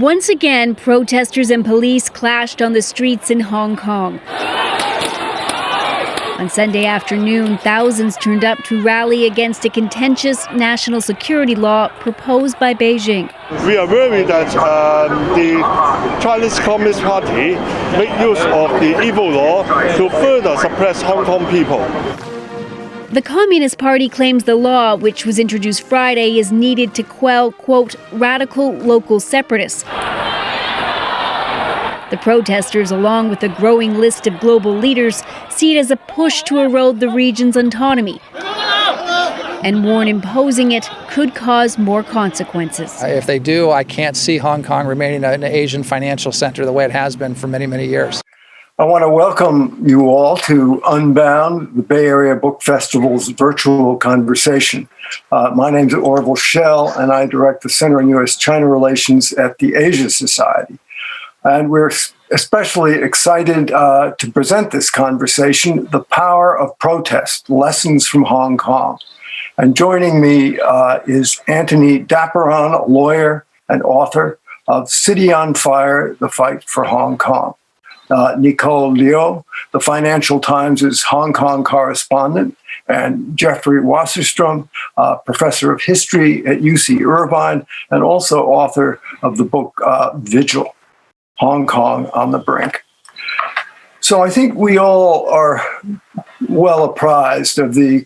Once again, protesters and police clashed on the streets in Hong Kong. On Sunday afternoon, thousands turned up to rally against a contentious national security law proposed by Beijing. We are worried that the Chinese Communist Party make use of the evil law to further suppress Hong Kong people. The Communist Party claims the law, which was introduced Friday, is needed to quell, quote, radical local separatists. The protesters, along with a growing list of global leaders, see it as a push to erode the region's autonomy and warn imposing it could cause more consequences. If they do, I can't see Hong Kong remaining an Asian financial center the way it has been for many, many years. I want to welcome you all to Unbound, the Bay Area Book Festival's virtual conversation. My name is Orville Schell, and I direct the Center on U.S China Relations at the Asia Society. And we're especially excited to present this conversation, The Power of Protest, Lessons from Hong Kong. And joining me is Antony Dapiran, a lawyer and author of City on Fire, The Fight for Hong Kong. Nicolle Liu, the Financial Times' Hong Kong correspondent, and Jeffrey Wasserstrom, professor of history at UC Irvine, and also author of the book Vigil, Hong Kong on the Brink. So I think we all are well apprised of the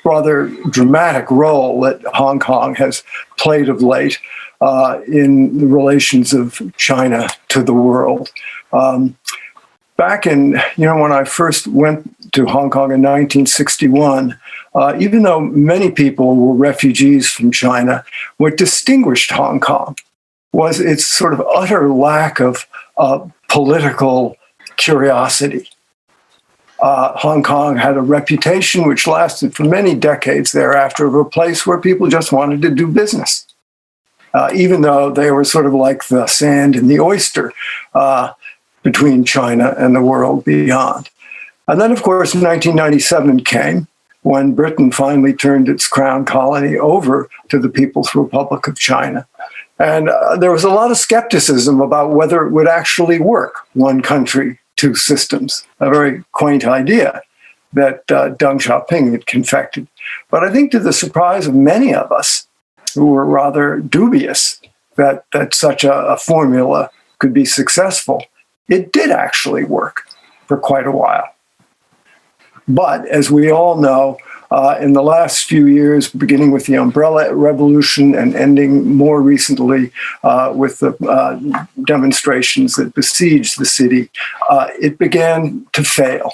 rather dramatic role that Hong Kong has played of late in the relations of China to the world. Back in, when I first went to Hong Kong in 1961, even though many people were refugees from China, what distinguished Hong Kong was its sort of utter lack of political curiosity. Hong Kong had a reputation which lasted for many decades thereafter of a place where people just wanted to do business, even though they were sort of like the sand in the oyster between China and the world beyond. And then, of course, 1997 came when Britain finally turned its crown colony over to the People's Republic of China. And there was a lot of skepticism about whether it would actually work, one country, two systems, a very quaint idea that Deng Xiaoping had confected. But I think to the surprise of many of us who were rather dubious that such a formula could be successful, it did actually work for quite a while. But as we all know, in the last few years, beginning with the Umbrella Revolution and ending more recently with the demonstrations that besieged the city, it began to fail.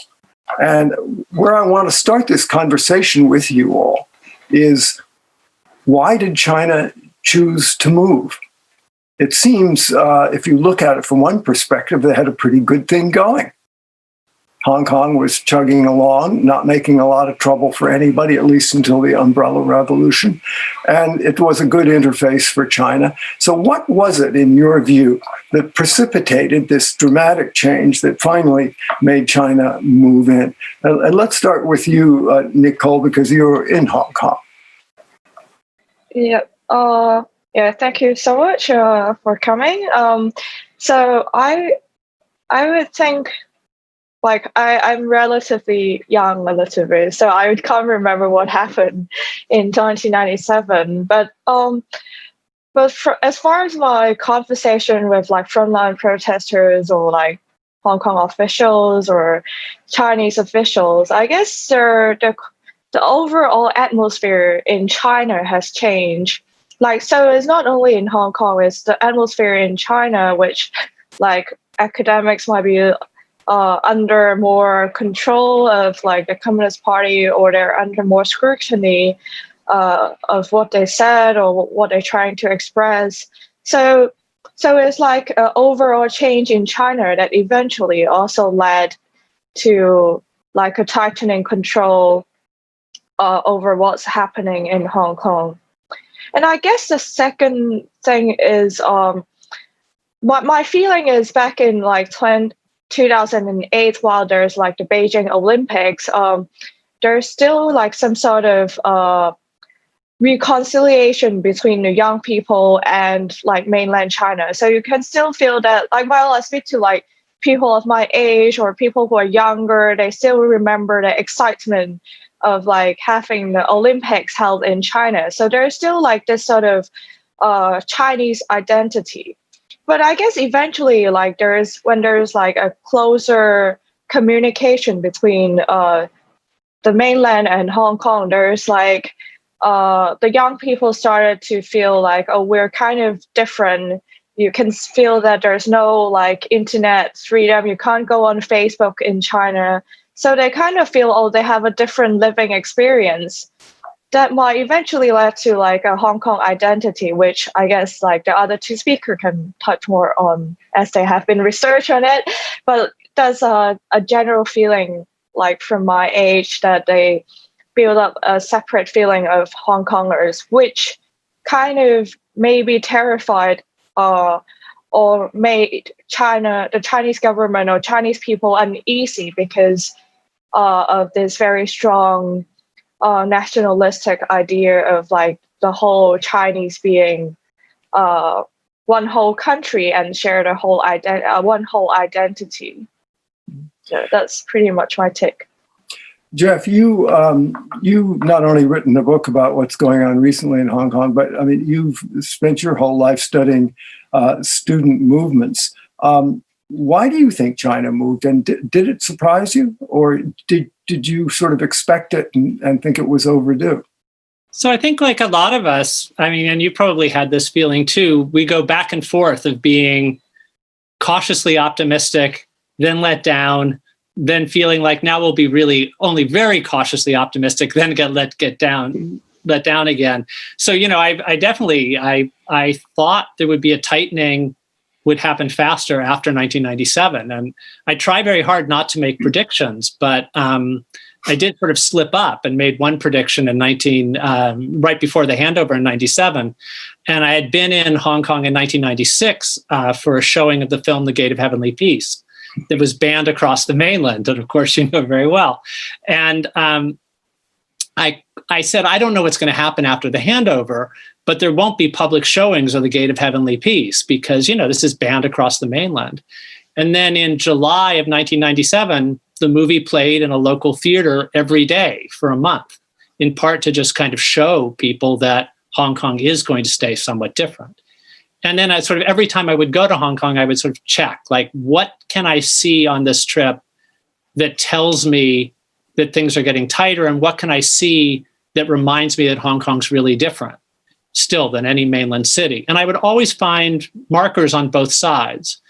And where I want to start this conversation with you all is, why did China choose to move? It seems, if you look at it from one perspective, they had a pretty good thing going. Hong Kong was chugging along, not making a lot of trouble for anybody, at least until the Umbrella Revolution. And it was a good interface for China. So what was it, in your view, that precipitated this dramatic change that finally made China move in? And let's start with you, Nicolle, because you're in Hong Kong. Yeah, thank you so much for coming. So I would think, I'm relatively young a little bit, so I can't remember what happened in 1997. But as far as my conversation with frontline protesters or Hong Kong officials or Chinese officials, I guess the overall atmosphere in China has changed. So it's not only in Hong Kong; it's the atmosphere in China, which academics might be under more control of the Communist Party, or they're under more scrutiny of what they said or what they're trying to express. So it's an overall change in China that eventually also led to a tightening control over what's happening in Hong Kong. And I guess the second thing is, my feeling is back in 2008, while there's the Beijing Olympics, there's still some sort of reconciliation between the young people and like mainland China. So you can still feel that, like, while I speak to like people of my age or people who are younger, they still remember the excitement of like having the Olympics held in China. So there's still like this sort of Chinese identity. But I guess eventually, like when there's like a closer communication between the mainland and Hong Kong, there's like the young people started to feel like, oh, we're kind of different. You can feel that there's no like internet freedom. You can't go on Facebook in China. So they kind of feel, oh, they have a different living experience that might eventually lead to like a Hong Kong identity, which I guess like the other two speakers can touch more on as they have been research on it. But there's a general feeling like from my age that they build up a separate feeling of Hong Kongers, which kind of maybe terrified or made the Chinese government or Chinese people uneasy because of this very strong nationalistic idea of like the whole Chinese being one whole country and share the whole one whole identity. So that's pretty much my take. Jeff, you not only written a book about what's going on recently in Hong Kong, but I mean, you've spent your whole life studying student movements. Why do you think China moved, and did it surprise you, or did you sort of expect it and think it was overdue? So I think like a lot of us, I mean, and you probably had this feeling too, we go back and forth of being cautiously optimistic, then let down, then feeling like now we'll be really only very cautiously optimistic, then let down again. So, you know, I definitely thought there would be a tightening would happen faster after 1997. And I try very hard not to make predictions, but I did sort of slip up and made one prediction in right before the handover in 97. And I had been in Hong Kong in 1996 for a showing of the film The Gate of Heavenly Peace that was banned across the mainland, and of course you know very well. And I said, I don't know what's going to happen after the handover, but there won't be public showings of The Gate of Heavenly Peace because, you know, this is banned across the mainland. And then in July of 1997, the movie played in a local theater every day for a month, in part to just kind of show people that Hong Kong is going to stay somewhat different. And then I sort of, every time I would go to Hong Kong, I would sort of check, like, what can I see on this trip that tells me that things are getting tighter? And what can I see that reminds me that Hong Kong's really different still than any mainland city? And I would always find markers on both sides.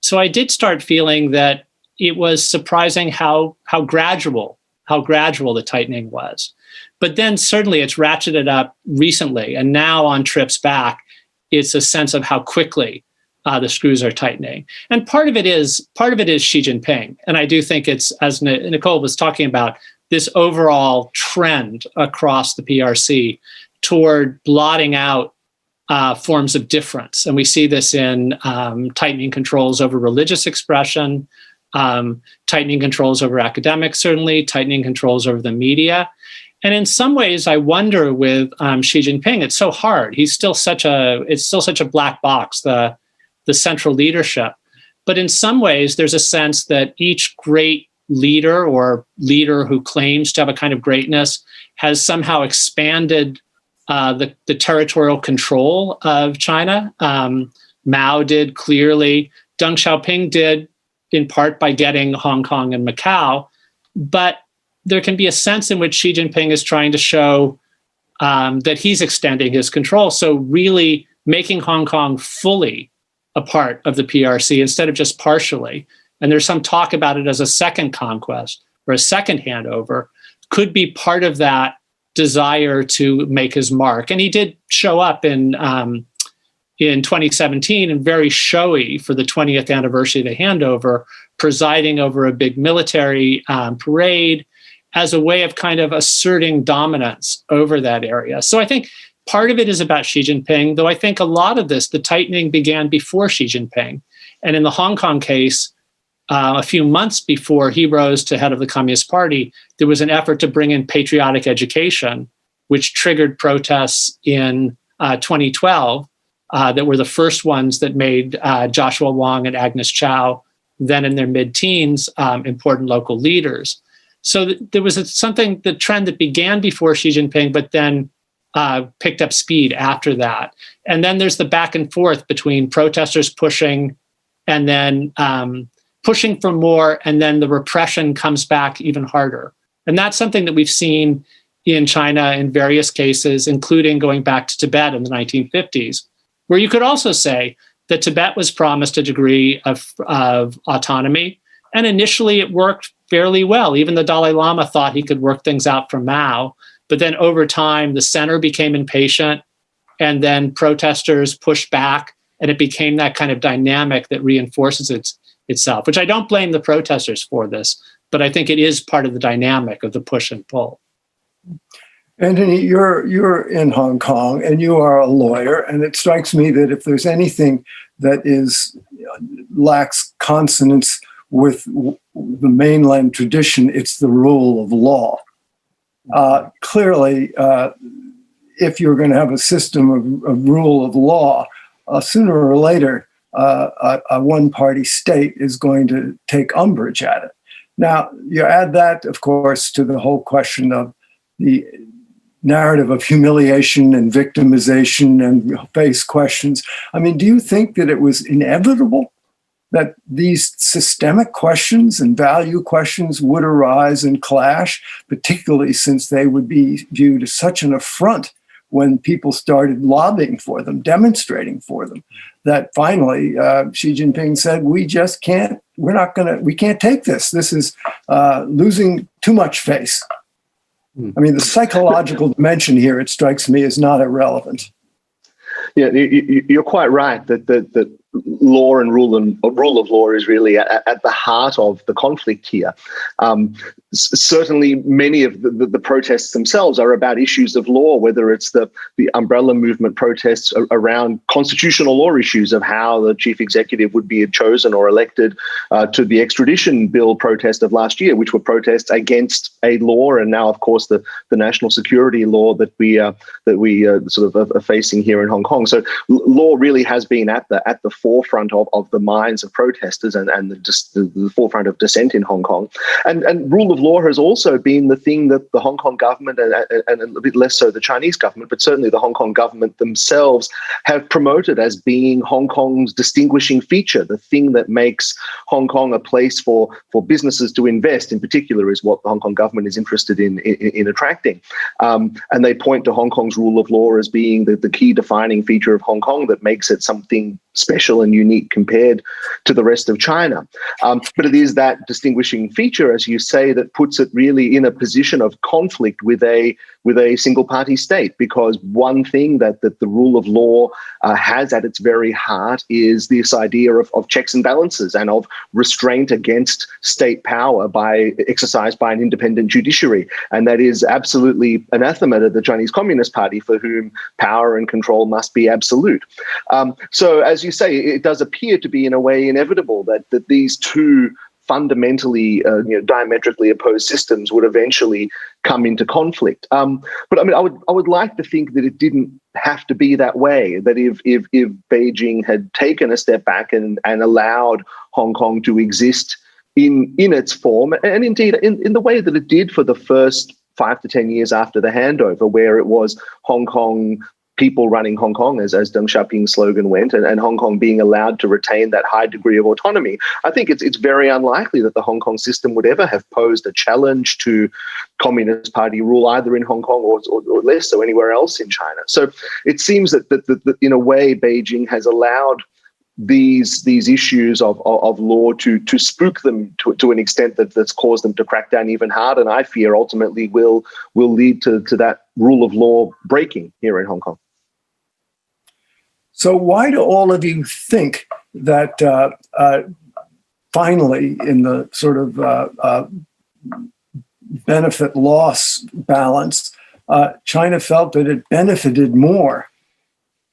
So I did start feeling that it was surprising how gradual the tightening was. But then certainly it's ratcheted up recently. And now on trips back, it's a sense of how quickly the screws are tightening. And part of it is Xi Jinping. And I do think it's, as Nicolle was talking about, this overall trend across the PRC toward blotting out forms of difference. And we see this in tightening controls over religious expression, tightening controls over academics, certainly, tightening controls over the media. And in some ways, I wonder with Xi Jinping, it's so hard. It's still such a black box, the central leadership. But in some ways, there's a sense that each great leader or leader who claims to have a kind of greatness has somehow expanded the territorial control of China. Mao did clearly. Deng Xiaoping did, in part by getting Hong Kong and Macau. But there can be a sense in which Xi Jinping is trying to show that he's extending his control. So really making Hong Kong fully a part of the PRC instead of just partially. And there's some talk about it as a second conquest or a second handover, could be part of that desire to make his mark. And he did show up in 2017 and very showy for the 20th anniversary of the handover, presiding over a big military parade as a way of kind of asserting dominance over that area. So I think part of it is about Xi Jinping, though I think a lot of this, the tightening began before Xi Jinping. And in the Hong Kong case, a few months before he rose to head of the Communist Party, there was an effort to bring in patriotic education which triggered protests in 2012 that were the first ones that made Joshua Wong and Agnes Chow, then in their mid-teens, important local leaders. So there was the trend that began before Xi Jinping, but then picked up speed after that. And then there's the back and forth between protesters pushing and then pushing for more, and then the repression comes back even harder. And that's something that we've seen in China in various cases, including going back to Tibet in the 1950s, where you could also say that Tibet was promised a degree of autonomy, and initially it worked fairly well. Even the Dalai Lama thought he could work things out from Mao, but then over time, the center became impatient, and then protesters pushed back, and it became that kind of dynamic that reinforces itself, which I don't blame the protesters for this, but I think it is part of the dynamic of the push and pull. Antony, you're in Hong Kong and you are a lawyer, and it strikes me that if there's anything that lacks consonance with the mainland tradition, it's the rule of law. Clearly, if you're going to have a system of rule of law, sooner or later, a one-party state is going to take umbrage at it. Now, you add that, of course, to the whole question of the narrative of humiliation and victimization and face questions. I mean, do you think that it was inevitable that these systemic questions and value questions would arise and clash, particularly since they would be viewed as such an affront when people started lobbying for them, demonstrating for them, that finally Xi Jinping said, we can't take this. This is losing too much face. I mean, the psychological dimension here, it strikes me, is not irrelevant. Yeah, you're quite right that law and rule of law is really at the heart of the conflict here. Certainly, many of the protests themselves are about issues of law, whether it's the umbrella movement protests around constitutional law issues of how the chief executive would be chosen or elected, to the extradition bill protest of last year, which were protests against a law, and now, of course, the national security law that we sort of are facing here in Hong Kong. So law really has been at the forefront of the minds of protesters and the forefront of dissent in Hong Kong. And rule of law has also been the thing that the Hong Kong government and a bit less so the Chinese government, but certainly the Hong Kong government themselves have promoted as being Hong Kong's distinguishing feature, the thing that makes Hong Kong a place for businesses to invest, in particular, is what the Hong Kong government is interested in attracting. And they point to Hong Kong's rule of law as being the key defining feature of Hong Kong that makes it something special and unique compared to the rest of China. But it is that distinguishing feature, as you say, that puts it really in a position of conflict with a single-party state, because one thing that the rule of law has at its very heart is this idea of checks and balances and of restraint against state power exercised by an independent judiciary. And that is absolutely anathema to the Chinese Communist Party, for whom power and control must be absolute. So, as you say, it does appear to be in a way inevitable that these two fundamentally diametrically opposed systems would eventually come into conflict. But I mean, I would like to think that it didn't have to be that way, that if Beijing had taken a step back and allowed Hong Kong to exist in its form, and indeed in the way that it did for the first 5 to 10 years after the handover, where it was Hong Kong people running Hong Kong, as Deng Xiaoping's slogan went, and Hong Kong being allowed to retain that high degree of autonomy, I think it's very unlikely that the Hong Kong system would ever have posed a challenge to Communist Party rule, either in Hong Kong or less so anywhere else in China. So it seems that in a way, Beijing has allowed these issues of law to spook them to an extent that's caused them to crack down even harder, and I fear ultimately will lead to that rule of law breaking here in Hong Kong. So why do all of you think that finally, in the sort of benefit-loss balance, China felt that it benefited more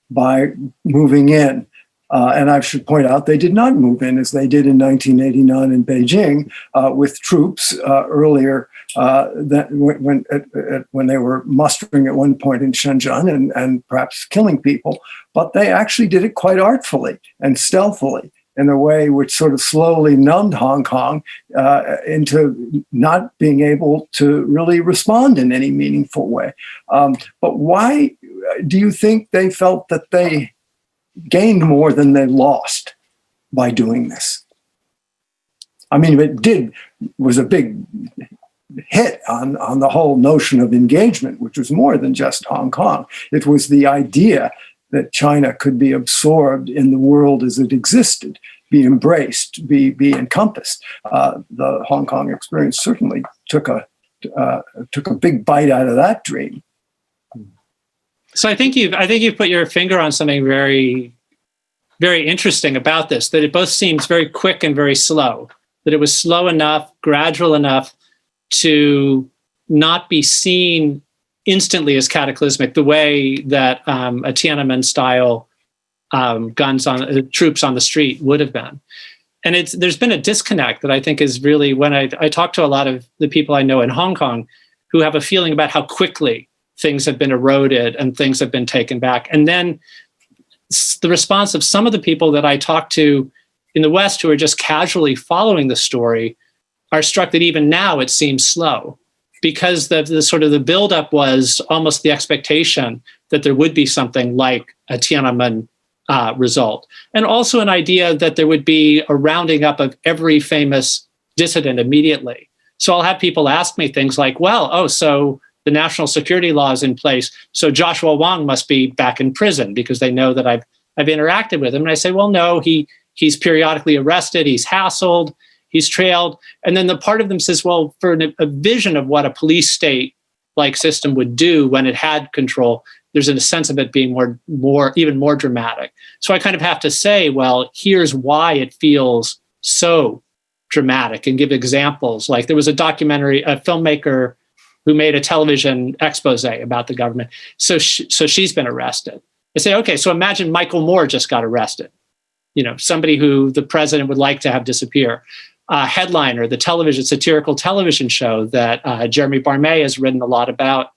by moving in? And I should point out they did not move in as they did in 1989 in Beijing with troops earlier when they were mustering at one point in Shenzhen and perhaps killing people. But they actually did it quite artfully and stealthily in a way which sort of slowly numbed Hong Kong into not being able to really respond in any meaningful way. But why do you think they felt that they gained more than they lost by doing this? I mean, was a big hit on the whole notion of engagement, which was more than just Hong Kong. It was the idea that China could be absorbed in the world as it existed, be embraced, be encompassed. The Hong Kong experience certainly took a big bite out of that dream. So I think you've put your finger on something very, very interesting about this, that it both seems very quick and very slow, that it was slow enough, gradual enough to not be seen instantly as cataclysmic, the way that a Tiananmen-style troops on the street would have been. And there's been a disconnect that I think is really, when I talk to a lot of the people I know in Hong Kong who have a feeling about how quickly things have been eroded and things have been taken back. And then the response of some of the people that I talk to in the West who are just casually following the story are struck that even now it seems slow, because the sort of the buildup was almost the expectation that there would be something like a Tiananmen result. And also an idea that there would be a rounding up of every famous dissident immediately. So I'll have people ask me things like, so the national security law is in place, so Joshua Wong must be back in prison, because they know that I've interacted with him. And I say, well, no, he's periodically arrested, he's hassled, he's trailed. And then the part of them says, well, for a vision of what a police state-like system would do when it had control, there's a sense of it being even more dramatic. So I kind of have to say, well, here's why it feels so dramatic, and give examples. Like there was a filmmaker who made a television expose about the government. So she's been arrested. I say, okay, so imagine Michael Moore just got arrested. Somebody who the president would like to have disappear. Headliner, the satirical television show that Jeremy Barmay has written a lot about,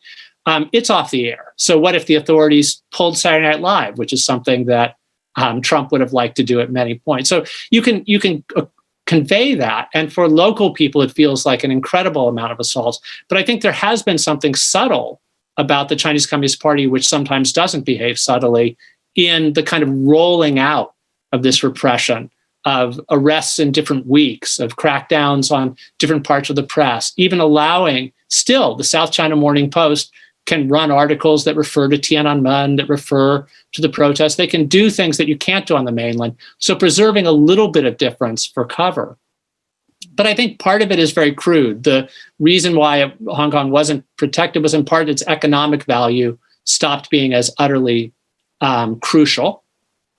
it's off the air. So what if the authorities pulled Saturday Night Live, which is something that Trump would have liked to do at many points. So you can convey that. And for local people, it feels like an incredible amount of assaults. But I think there has been something subtle about the Chinese Communist Party, which sometimes doesn't behave subtly, in the kind of rolling out of this repression, of arrests in different weeks, of crackdowns on different parts of the press, even allowing still the South China Morning Post can run articles that refer to Tiananmen, that refer to the protests. They can do things that you can't do on the mainland. So preserving a little bit of difference for cover. But I think part of it is very crude. The reason why Hong Kong wasn't protected was in part its economic value stopped being as utterly crucial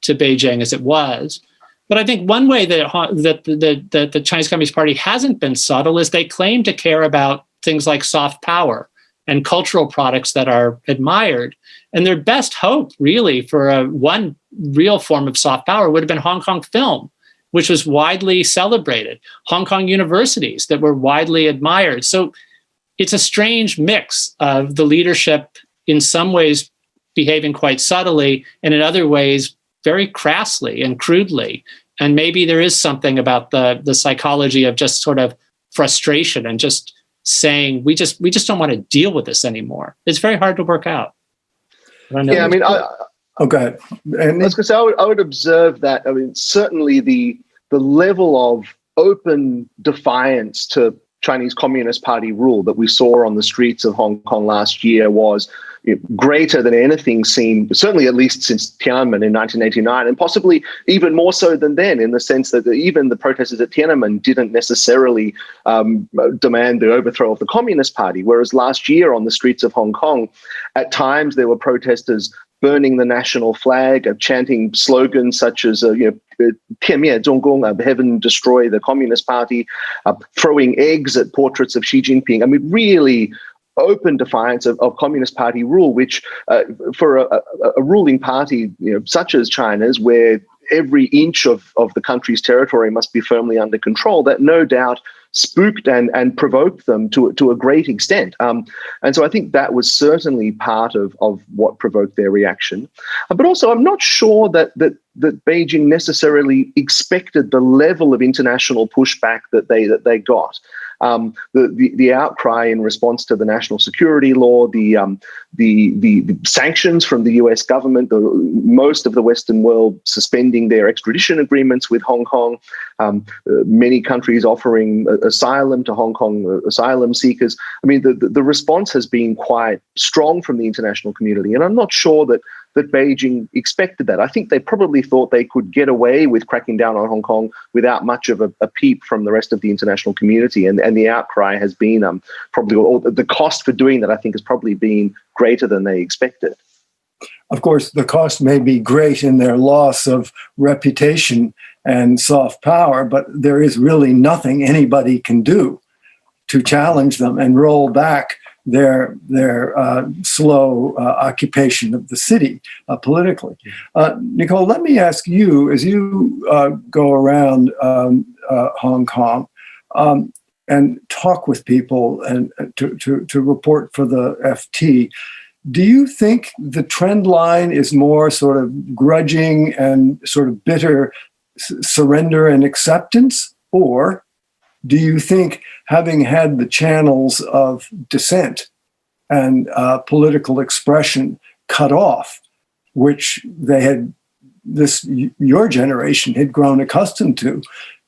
to Beijing as it was. But I think one way that the Chinese Communist Party hasn't been subtle is they claim to care about things like soft power and cultural products that are admired. And their best hope, really, for one real form of soft power would have been Hong Kong film, which was widely celebrated, Hong Kong universities that were widely admired. So it's a strange mix of the leadership in some ways behaving quite subtly, and in other ways very crassly and crudely. And maybe there is something about the psychology of just sort of frustration and just saying, we just don't want to deal with this anymore. It's very hard to work out. Go ahead. And I was going to say, I would observe that. I mean, certainly the level of open defiance to Chinese Communist Party rule that we saw on the streets of Hong Kong last year was greater than anything seen, certainly at least since Tiananmen in 1989, and possibly even more so than then, in the sense that even the protesters at Tiananmen didn't necessarily demand the overthrow of the Communist Party, whereas last year on the streets of Hong Kong, at times there were protesters burning the national flag, chanting slogans such as heaven destroy the Communist Party, throwing eggs at portraits of Xi Jinping. I mean, really open defiance of Communist Party rule, which for a ruling party such as China's, where every inch of the country's territory must be firmly under control, that no doubt spooked and provoked them to a great extent. And so I think that was certainly part of what provoked their reaction. But also, I'm not sure that Beijing necessarily expected the level of international pushback that they got. The outcry in response to the national security law, the sanctions from the U.S. government, most of the Western world suspending their extradition agreements with Hong Kong, many countries offering asylum to Hong Kong asylum seekers. I mean, the response has been quite strong from the international community, and I'm not sure that Beijing expected that. I think they probably thought they could get away with cracking down on Hong Kong without much of a peep from the rest of the international community. And the outcry has been probably, or the cost for doing that, I think, has probably been greater than they expected. Of course, the cost may be great in their loss of reputation and soft power, but there is really nothing anybody can do to challenge them and roll back their slow occupation of the city politically. Nicolle, let me ask you, as you go around Hong Kong and talk with people and to report for the FT, do you think the trend line is more sort of grudging and sort of bitter surrender and acceptance, or do you think, having had the channels of dissent and political expression cut off, which your generation had grown accustomed to,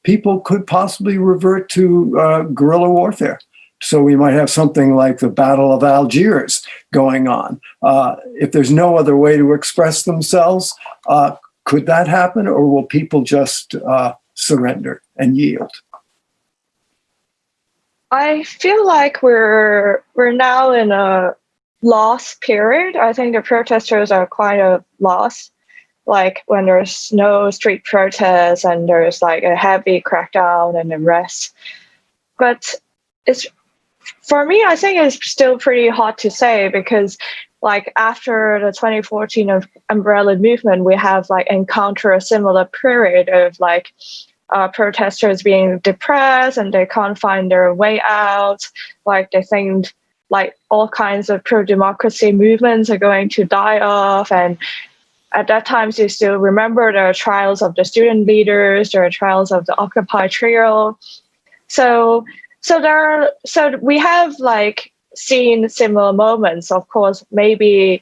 people could possibly revert to guerrilla warfare? So we might have something like the Battle of Algiers going on. If there's no other way to express themselves, could that happen, or will people just surrender and yield? I feel like we're now in a lost period. I think the protesters are quite a loss. Like when there's no street protests and there's like a heavy crackdown and arrests. But for me, I think it's still pretty hard to say, because like after the 2014 umbrella movement, we have like encountered a similar period of like protesters being depressed and they can't find their way out. Like they think like all kinds of pro-democracy movements are going to die off. And at that time, you still remember the trials of the student leaders, the trials of the Occupy trio. So we have like seen similar moments, of course, maybe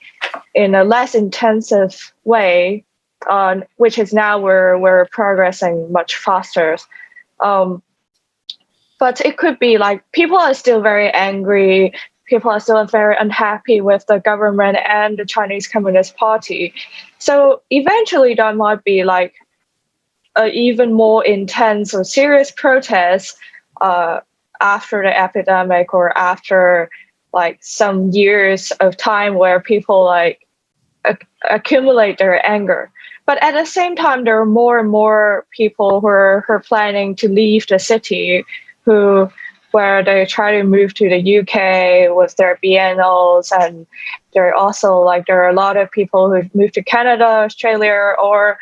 in a less intensive way, which is now we're progressing much faster. But it could be like people are still very angry. People are still very unhappy with the government and the Chinese Communist Party. So eventually there might be like an even more intense or serious protest after the epidemic, or after like some years of time where people like accumulate their anger. But at the same time, there are more and more people who are planning to leave the city, where they try to move to the UK with their biennals, and there are a lot of people who moved to Canada, Australia, or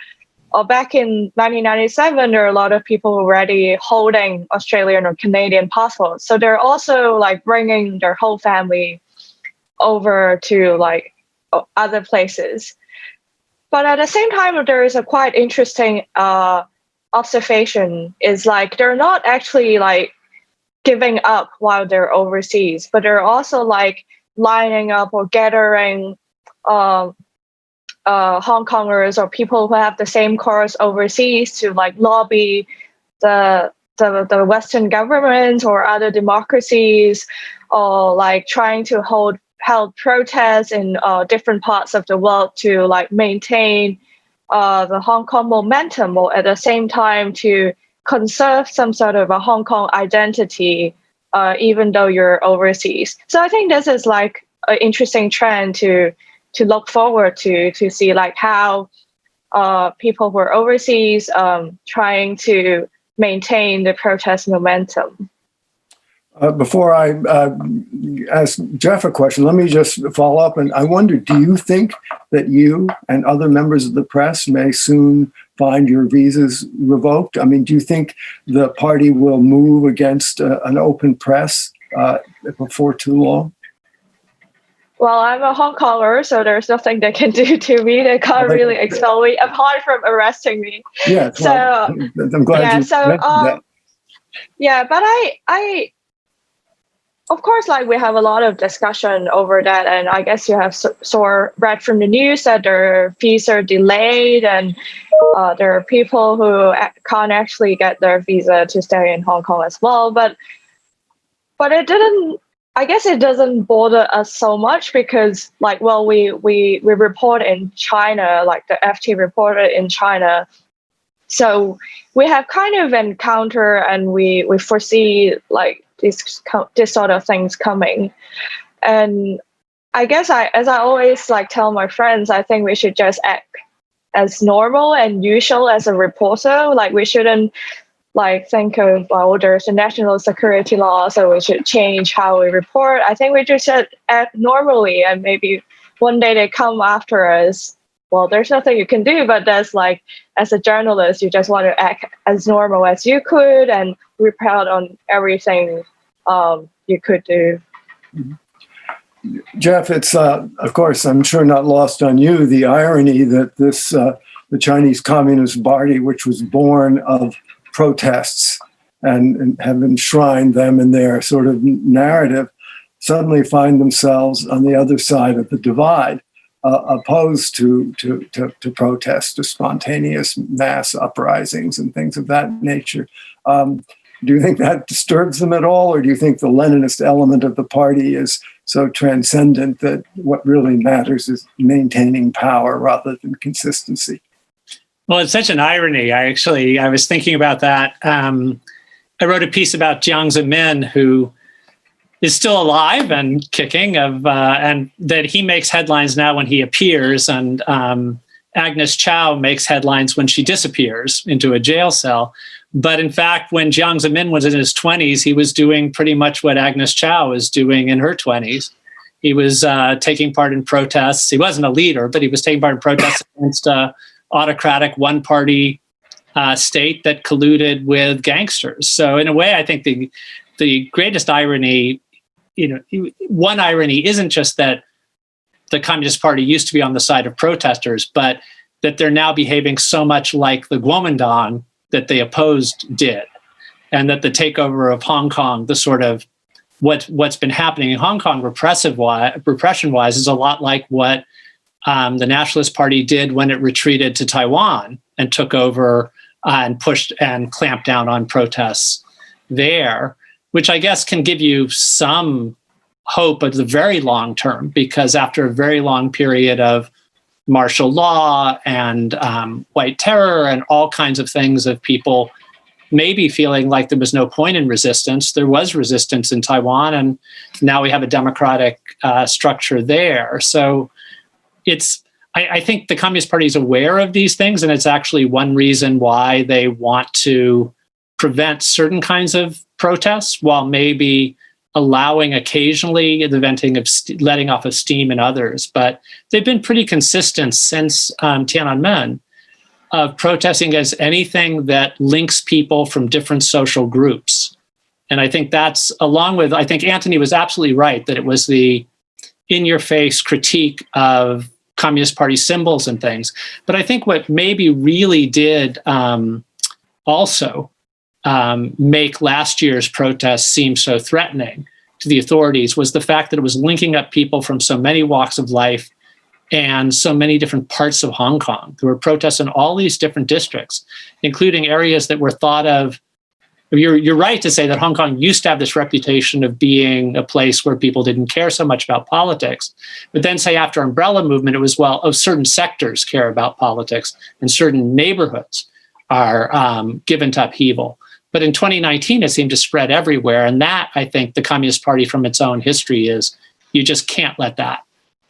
back in 1997, there are a lot of people already holding Australian or Canadian passports. So they're also like bringing their whole family over to like other places. But at the same time, there is a quite interesting observation, is like they're not actually like giving up while they're overseas, but they're also like lining up or gathering Hong Kongers or people who have the same cause overseas to like lobby the Western government or other democracies, or like trying to held protests in different parts of the world to like maintain the Hong Kong momentum, or at the same time to conserve some sort of a Hong Kong identity, even though you're overseas. So I think this is like an interesting trend to look forward to see like how people who are overseas trying to maintain the protest momentum. Before I ask Jeff a question, let me just follow up. And I wonder, do you think that you and other members of the press may soon find your visas revoked? I mean, do you think the party will move against an open press before too long? Well, I'm a Hong Konger, so there's nothing they can do to me. They can't really expel me, apart from arresting me. Yeah, so I'm glad you mentioned that. Yeah, but I of course, like, we have a lot of discussion over that, and I guess you have read from the news that their fees are delayed, and there are people who can't actually get their visa to stay in Hong Kong as well. But it didn't. I guess it doesn't bother us so much because, like, well, we report in China, like the FT reported in China. So we have kind of encounter, and we foresee like this sort of things coming. And I guess as I always like tell my friends, I think we should just act as normal and usual as a reporter. Like, we shouldn't like think of, oh, there's a national security law, so we should change how we report. I think we just should act normally, and maybe one day they come after us. Well, there's nothing you can do, but that's like, as a journalist, you just want to act as normal as you could and report on everything you could do. Jeff, it's, of course, I'm sure not lost on you, the irony that this, the Chinese Communist Party, which was born of protests and have enshrined them in their sort of narrative, suddenly find themselves on the other side of the divide. Opposed to protest, to spontaneous mass uprisings and things of that nature. Do you think that disturbs them at all, or do you think the Leninist element of the party is so transcendent that what really matters is maintaining power rather than consistency? Well, it's such an irony. I was thinking about that. I wrote a piece about Jiang Zemin, who is still alive and kicking, and that he makes headlines now when he appears, and Agnes Chow makes headlines when she disappears into a jail cell. But in fact, when Jiang Zemin was in his 20s, he was doing pretty much what Agnes Chow was doing in her 20s. He was taking part in protests. He wasn't a leader, but he was taking part in protests against autocratic one-party state that colluded with gangsters. So in a way, I think the greatest irony, one irony isn't just that the Communist Party used to be on the side of protesters, but that they're now behaving so much like the Kuomintang that they opposed did, and that the takeover of Hong Kong, the sort of what's been happening in Hong Kong repression-wise, is a lot like what the Nationalist Party did when it retreated to Taiwan and took over and pushed and clamped down on protests there, which I guess can give you some hope of the very long term, because after a very long period of martial law and white terror and all kinds of things of people maybe feeling like there was no point in resistance, there was resistance in Taiwan, and now we have a democratic structure there. So I think the Communist Party is aware of these things, and it's actually one reason why they want to prevent certain kinds of protests while maybe allowing occasionally the venting of letting off of steam in others. But they've been pretty consistent since Tiananmen of protesting against anything that links people from different social groups. And I think that's, along with, I think Antony was absolutely right that it was the in-your-face critique of Communist Party symbols and things. But I think what maybe really did also make last year's protests seem so threatening to the authorities was the fact that it was linking up people from so many walks of life and so many different parts of Hong Kong. There were protests in all these different districts, including areas that were thought of. You're right to say that Hong Kong used to have this reputation of being a place where people didn't care so much about politics. But then, say, after Umbrella Movement, it was, certain sectors care about politics and certain neighborhoods are given to upheaval. But in 2019, it seemed to spread everywhere. And that, I think, the Communist Party from its own history is, you just can't let that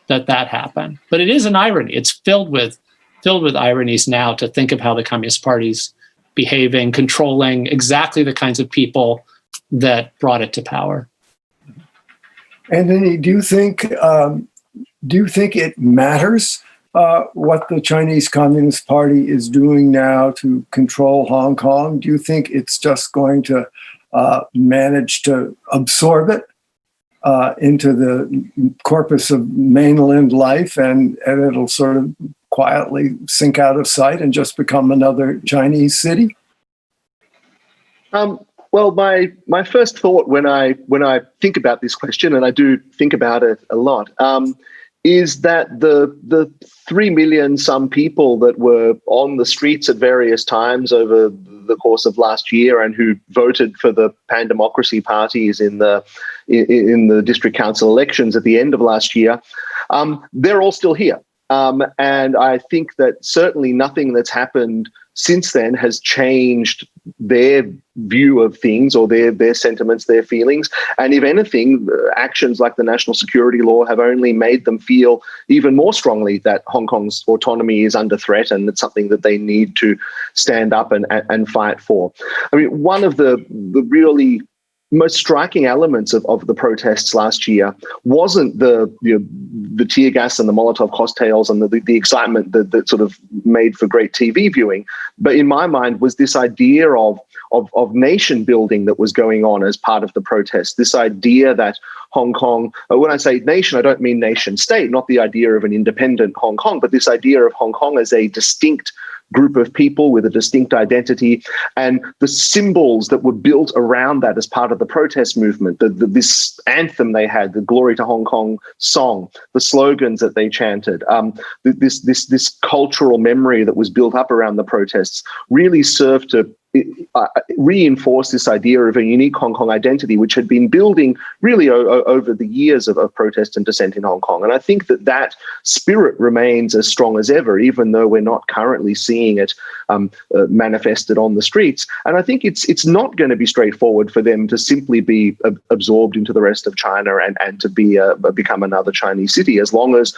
happen. But it is an irony. It's filled with ironies now to think of how the Communist Party's behaving, controlling exactly the kinds of people that brought it to power. Anthony, do you think it matters what the Chinese Communist Party is doing now to control Hong Kong? Do you think it's just going to manage to absorb it into the corpus of mainland life, and it'll sort of quietly sink out of sight and just become another Chinese city? Well, my first thought when I think about this question, and I do think about it a lot, is that the 3 million some people that were on the streets at various times over the course of last year and who voted for the pan-democracy parties in the district council elections at the end of last year, they're all still here. And I think that certainly nothing that's happened since then has changed their view of things or their sentiments, their feelings. And if anything, actions like the national security law have only made them feel even more strongly that Hong Kong's autonomy is under threat and it's something that they need to stand up and fight for. I mean, one of the really most striking elements of the protests last year wasn't the tear gas and the Molotov cocktails and the excitement that sort of made for great TV viewing, but in my mind was this idea of nation building that was going on as part of the protest. This idea that Hong Kong, when I say nation, I don't mean nation state, not the idea of an independent Hong Kong, but this idea of Hong Kong as a distinct group of people with a distinct identity, and the symbols that were built around that as part of the protest movement, this anthem they had, the Glory to Hong Kong song, the slogans that they chanted, this cultural memory that was built up around the protests really served to reinforce this idea of a unique Hong Kong identity, which had been building really over the years of protest and dissent in Hong Kong. And I think that spirit remains as strong as ever, even though we're not currently seeing it manifested on the streets. And I think it's not going to be straightforward for them to simply be absorbed into the rest of China and to become another Chinese city, as long as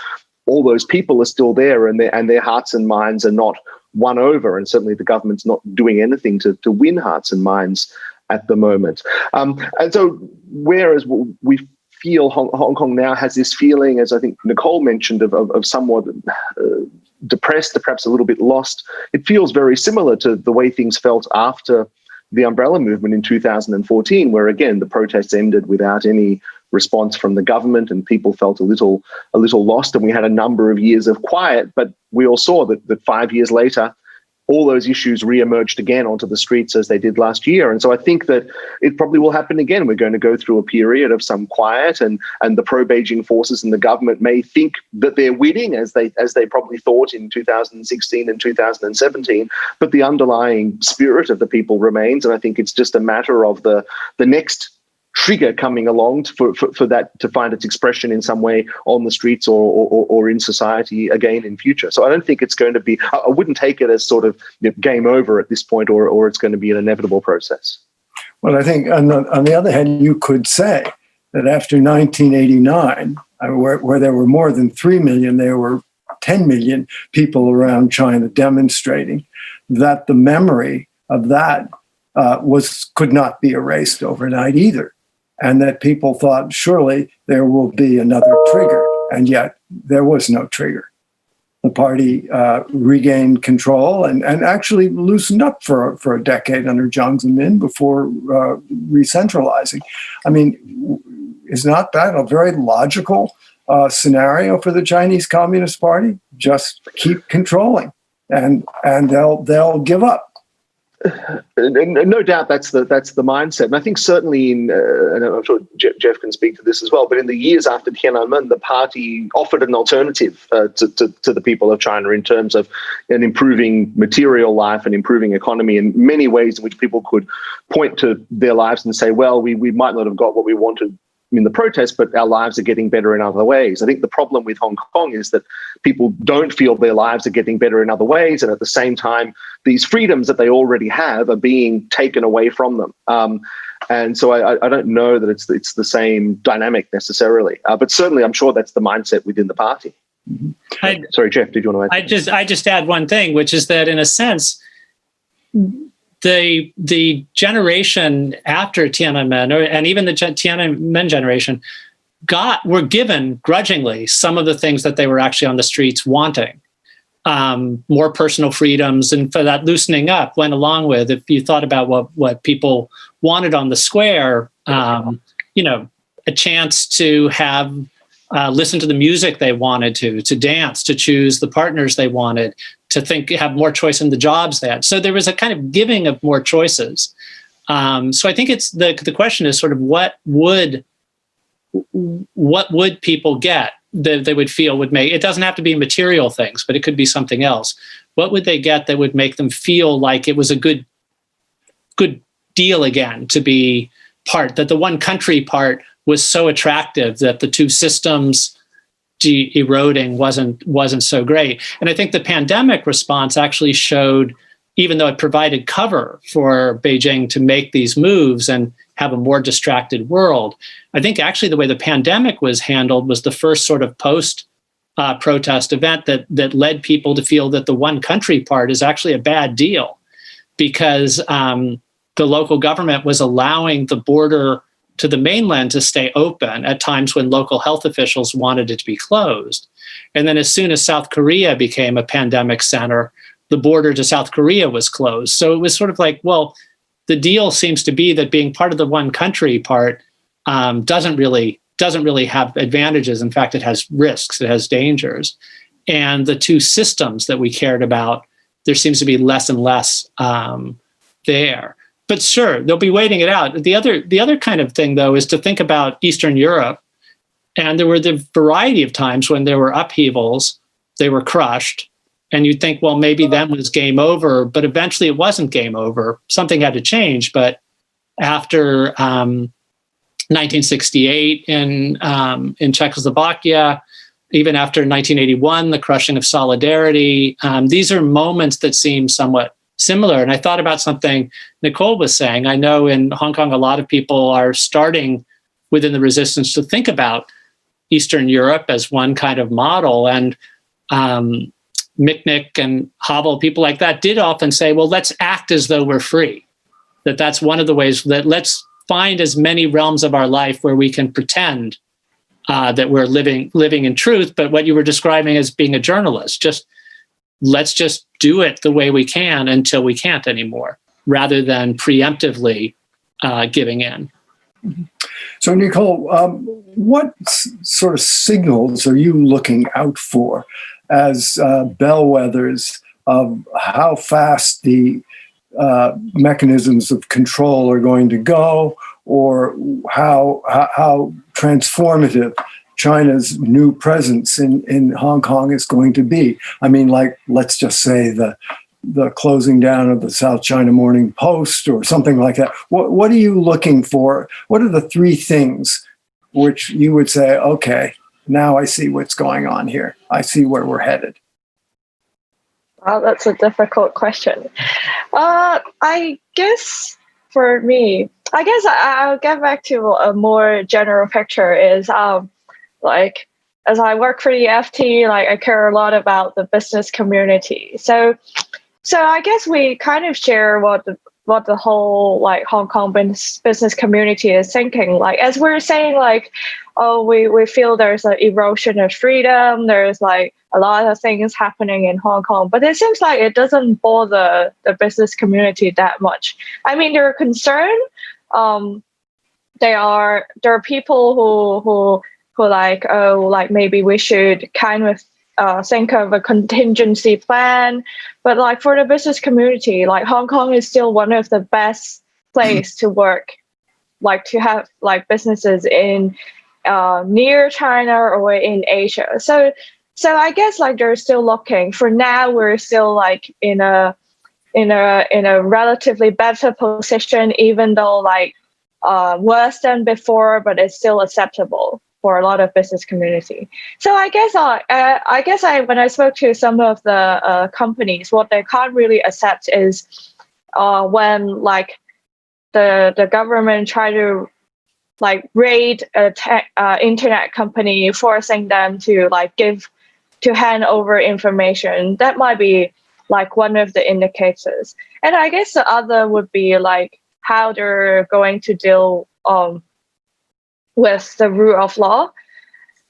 all those people are still there and their hearts and minds are not won over, and certainly the government's not doing anything to win hearts and minds at the moment. And so whereas we feel Hong Kong now has this feeling, as I think Nicolle mentioned, of somewhat depressed, perhaps a little bit lost, it feels very similar to the way things felt after the umbrella movement in 2014, where again, the protests ended without any response from the government and people felt a little lost, and we had a number of years of quiet, but we all saw that 5 years later, all those issues re-emerged again onto the streets as they did last year. And so I think that it probably will happen again. We're going to go through a period of some quiet, and the pro-Beijing forces in the government may think that they're winning, as they probably thought in 2016 and 2017, but the underlying spirit of the people remains. And I think it's just a matter of the next trigger coming along for that to find its expression in some way on the streets or in society again in future. So I don't think it's going to be, I wouldn't take it as sort of game over at this point, or it's going to be an inevitable process. Well, I think on the other hand, you could say that after 1989, where there were more than 3 million, there were 10 million people around China demonstrating, that the memory of that could not be erased overnight either. And that people thought, surely there will be another trigger. And yet there was no trigger. The party regained control and actually loosened up for a decade under Jiang Zemin before re-centralizing. I mean, is not that a very logical scenario for the Chinese Communist Party? Just keep controlling and they'll give up. No doubt that's the mindset. And I think certainly and I'm sure Jeff can speak to this as well, but in the years after Tiananmen, the party offered an alternative to the people of China in terms of an improving material life and improving economy, in many ways in which people could point to their lives and say, well, we might not have got what we wanted in the protest, but our lives are getting better in other ways. I think the problem with Hong Kong is that people don't feel their lives are getting better in other ways, and at the same time, these freedoms that they already have are being taken away from them. And so I don't know that it's the same dynamic necessarily, but certainly I'm sure that's the mindset within the party. Sorry, Jeff, did you want to add? I just add one thing, which is that in a sense, the generation after Tiananmen, and even the Tiananmen generation, were given grudgingly some of the things that they were actually on the streets wanting. More personal freedoms, and for that loosening up went along with, if you thought about what people wanted on the square, a chance to have listen to the music they wanted to dance, to choose the partners they wanted, to have more choice in the jobs they had. So there was a kind of giving of more choices. So I think it's the question is sort of what would people get that they would feel would make, it doesn't have to be material things, but it could be something else. What would they get that would make them feel like it was a good deal again to be part, that the one country part was so attractive that the two systems eroding wasn't so great. And I think the pandemic response actually showed, even though it provided cover for Beijing to make these moves and have a more distracted world, I think actually the way the pandemic was handled was the first sort of post-protest event that led people to feel that the one country part is actually a bad deal, because the local government was allowing the border to the mainland to stay open at times when local health officials wanted it to be closed. And then as soon as South Korea became a pandemic center, the border to South Korea was closed. So it was sort of like, well, the deal seems to be that being part of the one country part doesn't really have advantages. In fact, it has risks, it has dangers. And the two systems that we cared about, there seems to be less and less there. But sure, they'll be waiting it out. The other kind of thing, though, is to think about Eastern Europe. And there were the variety of times when there were upheavals, they were crushed. And you'd think, well, maybe then was game over, but eventually it wasn't game over. Something had to change. But after 1968 in Czechoslovakia, even after 1981, the crushing of Solidarity, these are moments that seem somewhat similar. And I thought about something Nicolle was saying. I know in Hong Kong, a lot of people are starting within the resistance to think about Eastern Europe as one kind of model. And Mitnick and Havel, people like that, did often say, well, let's act as though we're free. That's one of the ways that let's find as many realms of our life where we can pretend that we're living in truth. But what you were describing as being a journalist, let's just do it the way we can until we can't anymore, rather than preemptively giving in. So, Nicolle, what sort of signals are you looking out for as bellwethers of how fast the mechanisms of control are going to go, or how transformative China's new presence in Hong Kong is going to be? I mean, like, let's just say the closing down of the South China Morning Post or something like that. What are you looking for? What are the three things which you would say, okay, now I see what's going on here. I see where we're headed. Wow, that's a difficult question. I guess for me, I'll get back to a more general picture is like, as I work for the FT, like I care a lot about the business community. So I guess we kind of share what the whole like Hong Kong business community is thinking. Like, as we're saying, like, oh, we feel there's an erosion of freedom. There's like a lot of things happening in Hong Kong, but it seems like it doesn't bother the business community that much. I mean, they're concerned. There are people who like, oh, like maybe we should kind of think of a contingency plan. But like for the business community, like Hong Kong is still one of the best place to work, like to have like businesses in near China or in Asia. So I guess like they're still looking. For now, we're still like in a relatively better position, even though like worse than before, but it's still acceptable for a lot of business community. So I guess when I spoke to some of the companies, what they can't really accept is when like the government try to like raid a internet company, forcing them to like hand over information. That might be like one of the indicators. And I guess the other would be like how they're going to deal with the rule of law.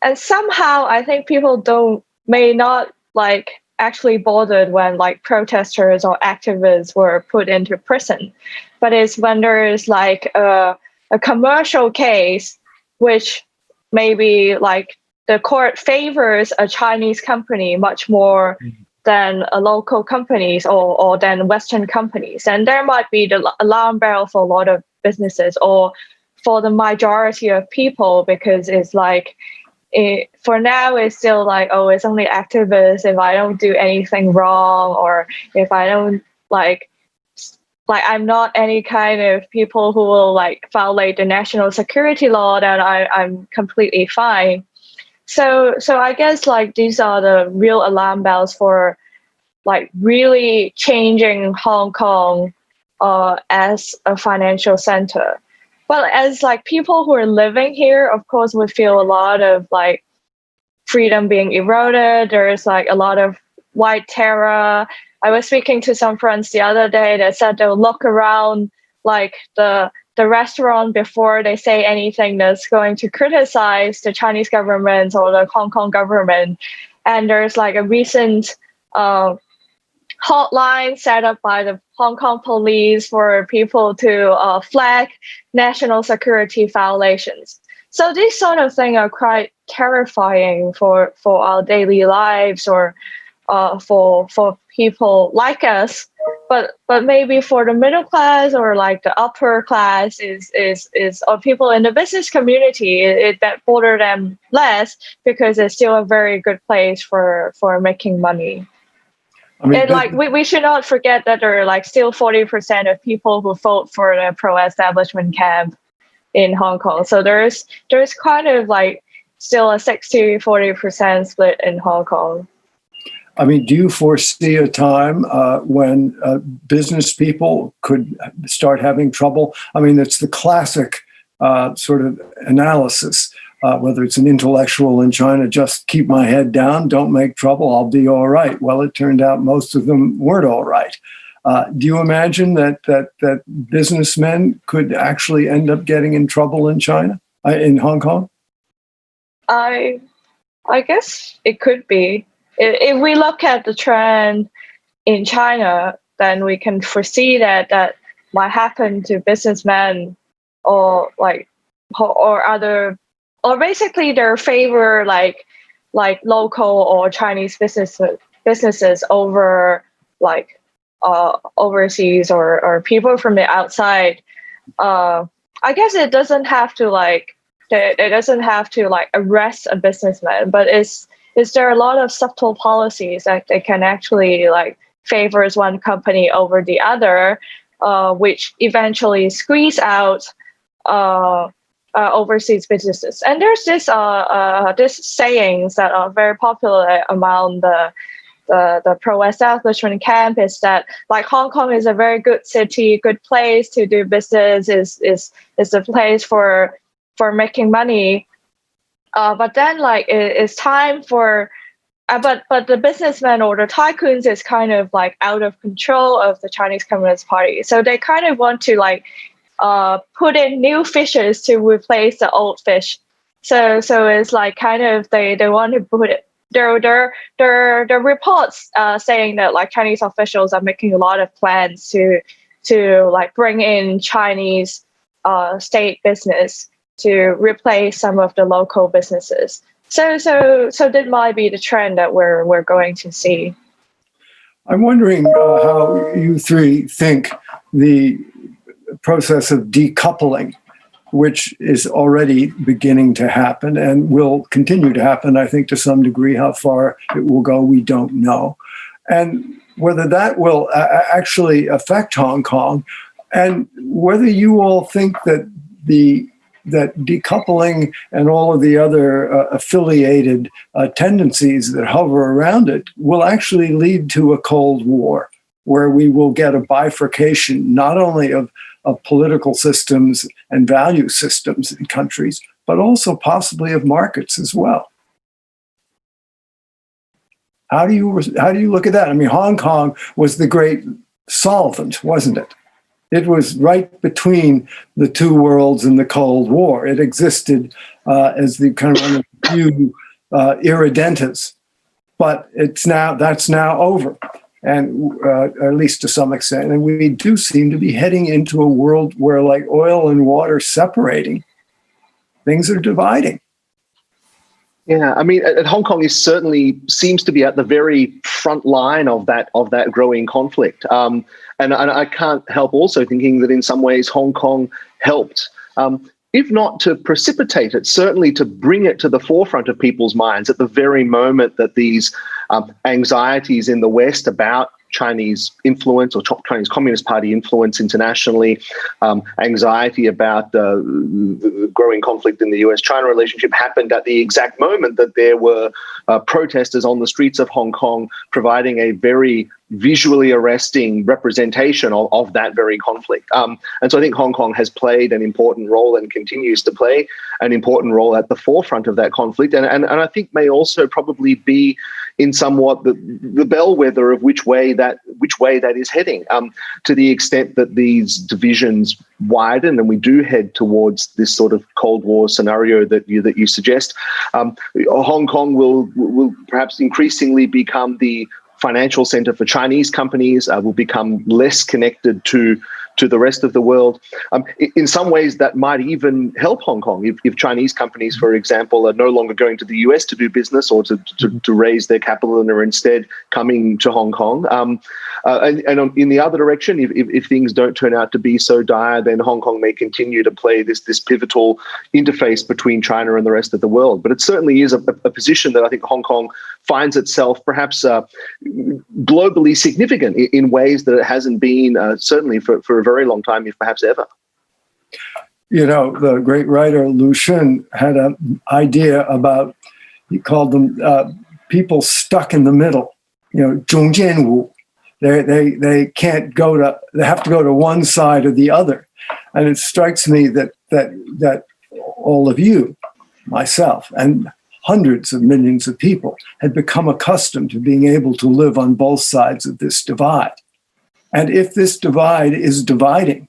And somehow I think people may not like actually bothered when like protesters or activists were put into prison, but it's when there is like a commercial case, which maybe like the court favors a Chinese company much more than a local companies or than Western companies. And there might be the alarm bell for a lot of businesses or for the majority of people, because it's like, for now it's still like, oh, it's only activists if I don't do anything wrong, or if I don't like I'm not any kind of people who will like violate the national security law, that I'm completely fine. So I guess like these are the real alarm bells for like really changing Hong Kong as a financial center. But as like people who are living here, of course, would feel a lot of like freedom being eroded. There's like a lot of white terror. I was speaking to some friends the other day that said they'll look around like the restaurant before they say anything that's going to criticize the Chinese government or the Hong Kong government. And there's like a recent hotline set up by the Hong Kong police for people to flag national security violations. So these sort of things are quite terrifying for our daily lives, or for people like us. But maybe for the middle class or like the upper class is or people in the business community, that bother them less, because it's still a very good place for making money. I mean, and like we should not forget that there are like still 40% of people who vote for the pro-establishment camp in Hong Kong. So there's kind of like still a 60-40% split in Hong Kong. I mean, do you foresee a time when business people could start having trouble? I mean, it's the classic sort of analysis. Whether it's an intellectual in China, just keep my head down, don't make trouble, I'll be all right. Well, it turned out most of them weren't all right. Do you imagine that businessmen could actually end up getting in trouble in China, in Hong Kong? I guess it could be. If we look at the trend in China, then we can foresee that might happen to businessmen or other. Or basically, they favor like local or Chinese businesses over like overseas or people from the outside. I guess it doesn't have to arrest a businessman, but is there a lot of subtle policies that they can actually like favors one company over the other, which eventually squeeze out overseas businesses. And there's this sayings that are very popular among the pro-establishment camp, is that like Hong Kong is a very good city, good place to do business, is a place for making money. But then like it's time for but the businessmen or the tycoons is kind of like out of control of the Chinese Communist Party. So they kind of want to like put in new fishes to replace the old fish. So it's like kind of they want to put it. There are reports saying that like Chinese officials are making a lot of plans to like bring in Chinese state business to replace some of the local businesses. So that might be the trend that we're going to see. I'm wondering how you three think the process of decoupling, which is already beginning to happen and will continue to happen, I think, to some degree. How far it will go, we don't know. And whether that will actually affect Hong Kong, and whether you all think that that decoupling and all of the other affiliated tendencies that hover around it will actually lead to a Cold War, where we will get a bifurcation not only of political systems and value systems in countries, but also possibly of markets as well. How do you look at that? I mean, Hong Kong was the great solvent, wasn't it? It was right between the two worlds in the Cold War. It existed as the kind of one of the few irredentas, but that's now over, and at least to some extent. And we do seem to be heading into a world where, like oil and water separating, things are dividing. Yeah, I mean, Hong Kong is certainly seems to be at the very front line of that growing conflict. And I can't help also thinking that in some ways Hong Kong helped, if not to precipitate it, certainly to bring it to the forefront of people's minds at the very moment that these anxieties in the West about Chinese influence or Chinese Communist Party influence internationally, anxiety about the growing conflict in the U.S. China relationship happened at the exact moment that there were protesters on the streets of Hong Kong providing a very visually arresting representation of that very conflict. And so I think Hong Kong has played an important role and continues to play an important role at the forefront of that conflict. And I think may also probably be in somewhat the bellwether of which way that is heading, to the extent that these divisions widen and we do head towards this sort of Cold War scenario that you suggest. Hong Kong will perhaps increasingly become the financial center for Chinese companies, will become less connected to the rest of the world. In some ways, that might even help Hong Kong if Chinese companies, for example, are no longer going to the US to do business or to raise their capital and are instead coming to Hong Kong. And in the other direction, if things don't turn out to be so dire, then Hong Kong may continue to play this pivotal interface between China and the rest of the world. But it certainly is a position that I think Hong Kong finds itself perhaps globally significant in ways that it hasn't been certainly for a very long time, if perhaps ever. You know, the great writer Lu Xun had an idea about, he called them people stuck in the middle, you know, 中间物. They can't go to, they have to go to one side or the other. And it strikes me that all of you, myself, and hundreds of millions of people had become accustomed to being able to live on both sides of this divide. And if this divide is dividing,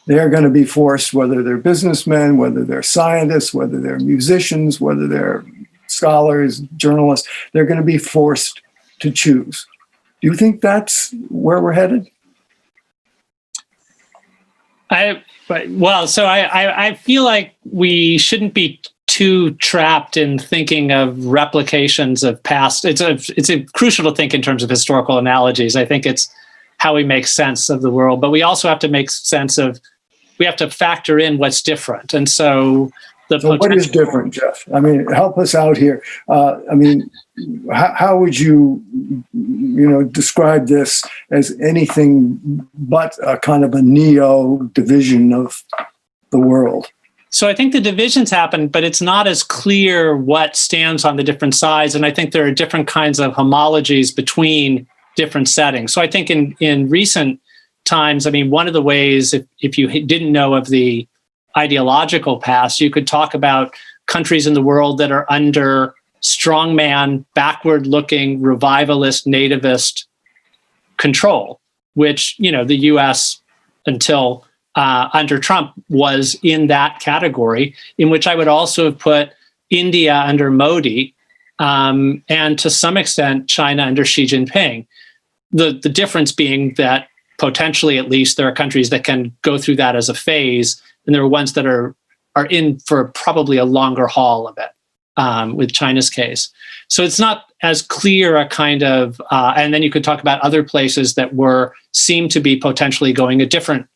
they're going to be forced, whether they're businessmen, whether they're scientists, whether they're musicians, whether they're scholars, journalists, they're going to be forced to choose. Do you think that's where we're headed? I feel like we shouldn't be too trapped in thinking of replications of past. It's crucial to think in terms of historical analogies. I think it's how we make sense of the world, but we also have to make sense of, we have to factor in what's different. And so what is different, Jeff? I mean, help us out here. I mean, how would you describe this as anything but a kind of a neo-division of the world? So I think the divisions happen, but it's not as clear what stands on the different sides. And I think there are different kinds of homologies between different settings. So I think in recent times, I mean, one of the ways, if you didn't know of the ideological past, you could talk about countries in the world that are under strongman, backward-looking, revivalist, nativist control, which, the U.S. until under Trump was in that category, in which I would also have put India under Modi, and to some extent China under Xi Jinping. The difference being that potentially, at least, there are countries that can go through that as a phase, and there are ones that are in for probably a longer haul of it, with China's case. So it's not as clear a kind of, and then you could talk about other places that seem to be potentially going a different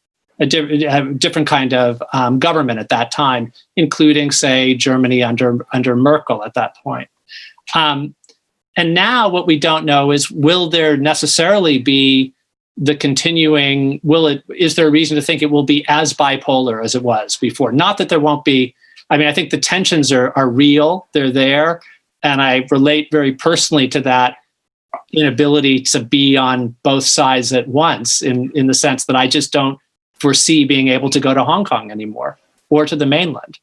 kind of government at that time, including, say, Germany under Merkel at that point. And now what we don't know is, will there necessarily be the continuing, is there a reason to think it will be as bipolar as it was before? Not that there won't be. I mean, I think the tensions are real, they're there, and I relate very personally to that inability to be on both sides at once, in the sense that I just don't foresee being able to go to Hong Kong anymore or to the mainland.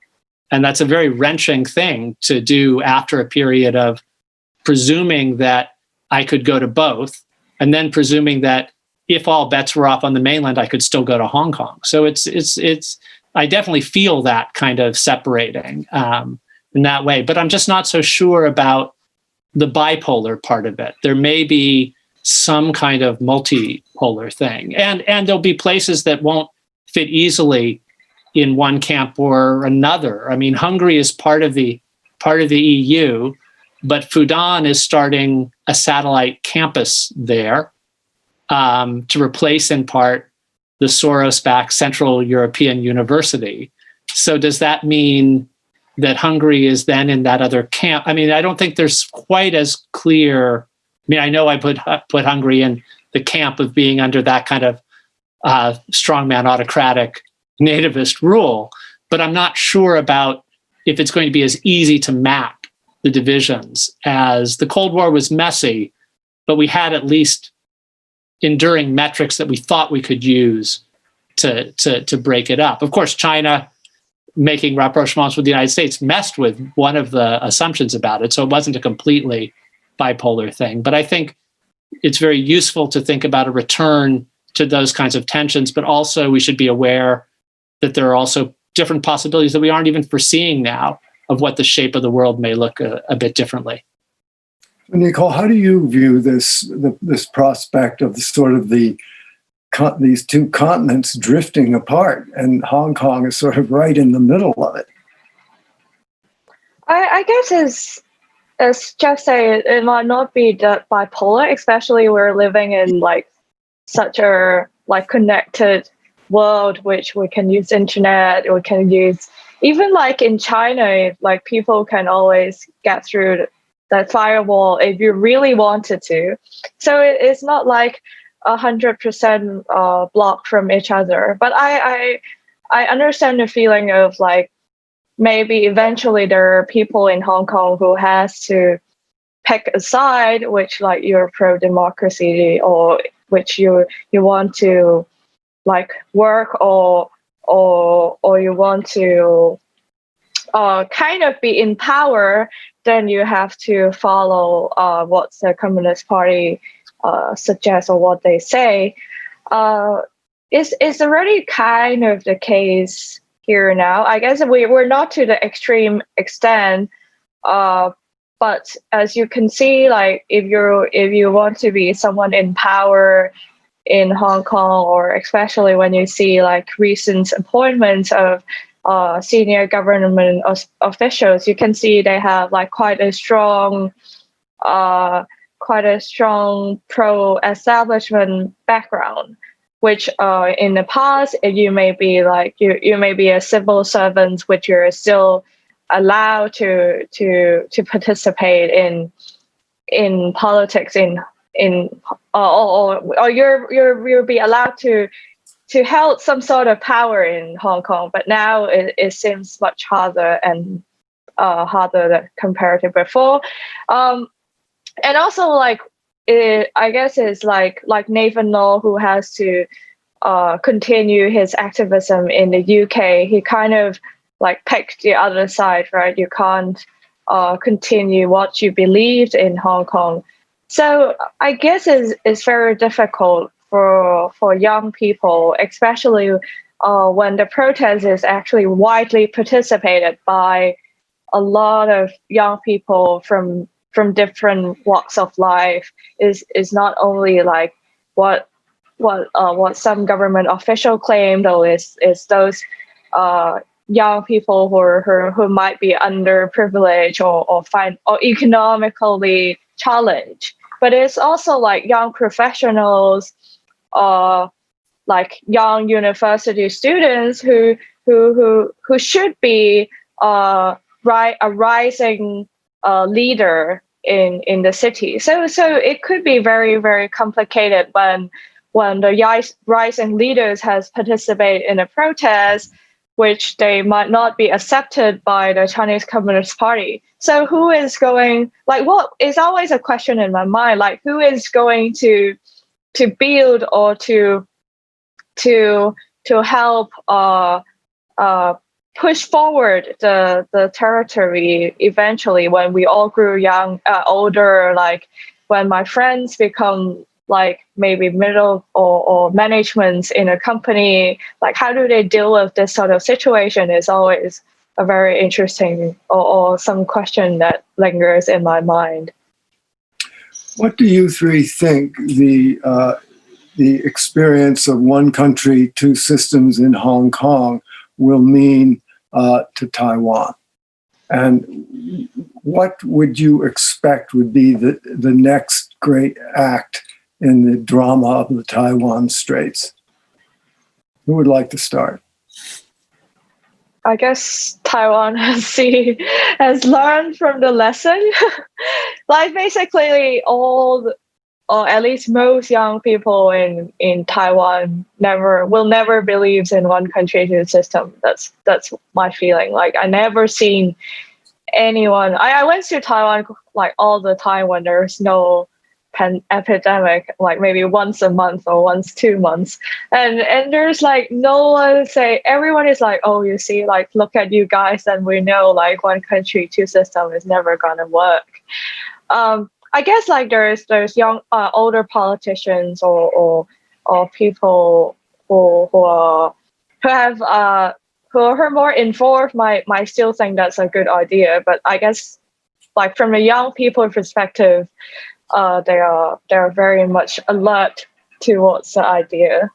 And that's a very wrenching thing to do after a period of presuming that I could go to both, and then presuming that if all bets were off on the mainland, I could still go to Hong Kong. So I definitely feel that kind of separating in that way, but I'm just not so sure about the bipolar part of it. There may be some kind of multipolar thing, and there'll be places that won't fit easily in one camp or another. I mean, Hungary is part of the EU, but Fudan is starting a satellite campus there to replace, in part, the Soros-backed Central European University. So does that mean that Hungary is then in that other camp? I mean, I don't think there's quite as clear. I mean, I know I put Hungary in the camp of being under that kind of strongman autocratic nativist rule, but I'm not sure about if it's going to be as easy to map the divisions as the Cold War was messy, but we had at least enduring metrics that we thought we could use to break it up. Of course, China making rapprochements with the United States messed with one of the assumptions about it, so it wasn't a completely bipolar thing. But I think it's very useful to think about a return to those kinds of tensions, but also we should be aware that there are also different possibilities that we aren't even foreseeing now of what the shape of the world may look a bit differently. Nicolle, how do you view this prospect of these two continents drifting apart, and Hong Kong is sort of right in the middle of it? I guess it's just say it might not be that bipolar, especially we're living in like such a like connected world, which we can use internet, we can use even like in China, like people can always get through that firewall if you really wanted to. So it's not like 100% blocked from each other. But I understand the feeling of like maybe eventually there are people in Hong Kong who has to pick a side, which like you're pro-democracy or which you want to like work or you want to kind of be in power, then you have to follow what the Communist Party suggests or what they say. It's already kind of the case here now. I guess we're not to the extreme extent, but as you can see, like if you want to be someone in power in Hong Kong, or especially when you see like recent appointments of senior government officials, you can see they have like quite a strong pro-establishment background. Which in the past you may be like you may be a civil servant, which you're still allowed to participate in politics or you'll be allowed to hold some sort of power in Hong Kong. But now it seems much harder and harder compared to before. And also like I guess it's like Nathan Law, who has to continue his activism in the UK. He kind of like picked the other side, right? You can't continue what you believed in Hong Kong. So I guess it's very difficult for young people, especially when the protest is actually widely participated by a lot of young people from different walks of life. Is not only like what some government official claimed, or is those young people who might be underprivileged or economically challenged. But it's also like young professionals, like young university students who should be a rising leader in the city. So it could be very, very complicated when the rising leaders has participated in a protest, which they might not be accepted by the Chinese Communist Party. So who is going, like, what is always a question in my mind, like who is going to build or to help push forward the territory eventually when we all grew older, like when my friends become like maybe middle or management in a company, like how do they deal with this sort of situation is always a very interesting or some question that lingers in my mind. What do you three think the experience of one country, two systems in Hong Kong will mean to Taiwan? And what would you expect would be the next great act in the drama of the Taiwan Straits? Who would like to start? I guess Taiwan has learned from the lesson. Like basically or at least most young people in Taiwan will never believe in one country, two system. That's my feeling. Like I never seen anyone. I went to Taiwan like all the time when there's no epidemic, like maybe once a month or once 2 months, and there's like no one say. Everyone is like, oh, you see, like look at you guys, and we know like one country, two system is never gonna work. I guess like there's young older politicians or people who are more informed might still think that's a good idea. But I guess like from a young people perspective, they are very much alert towards the idea.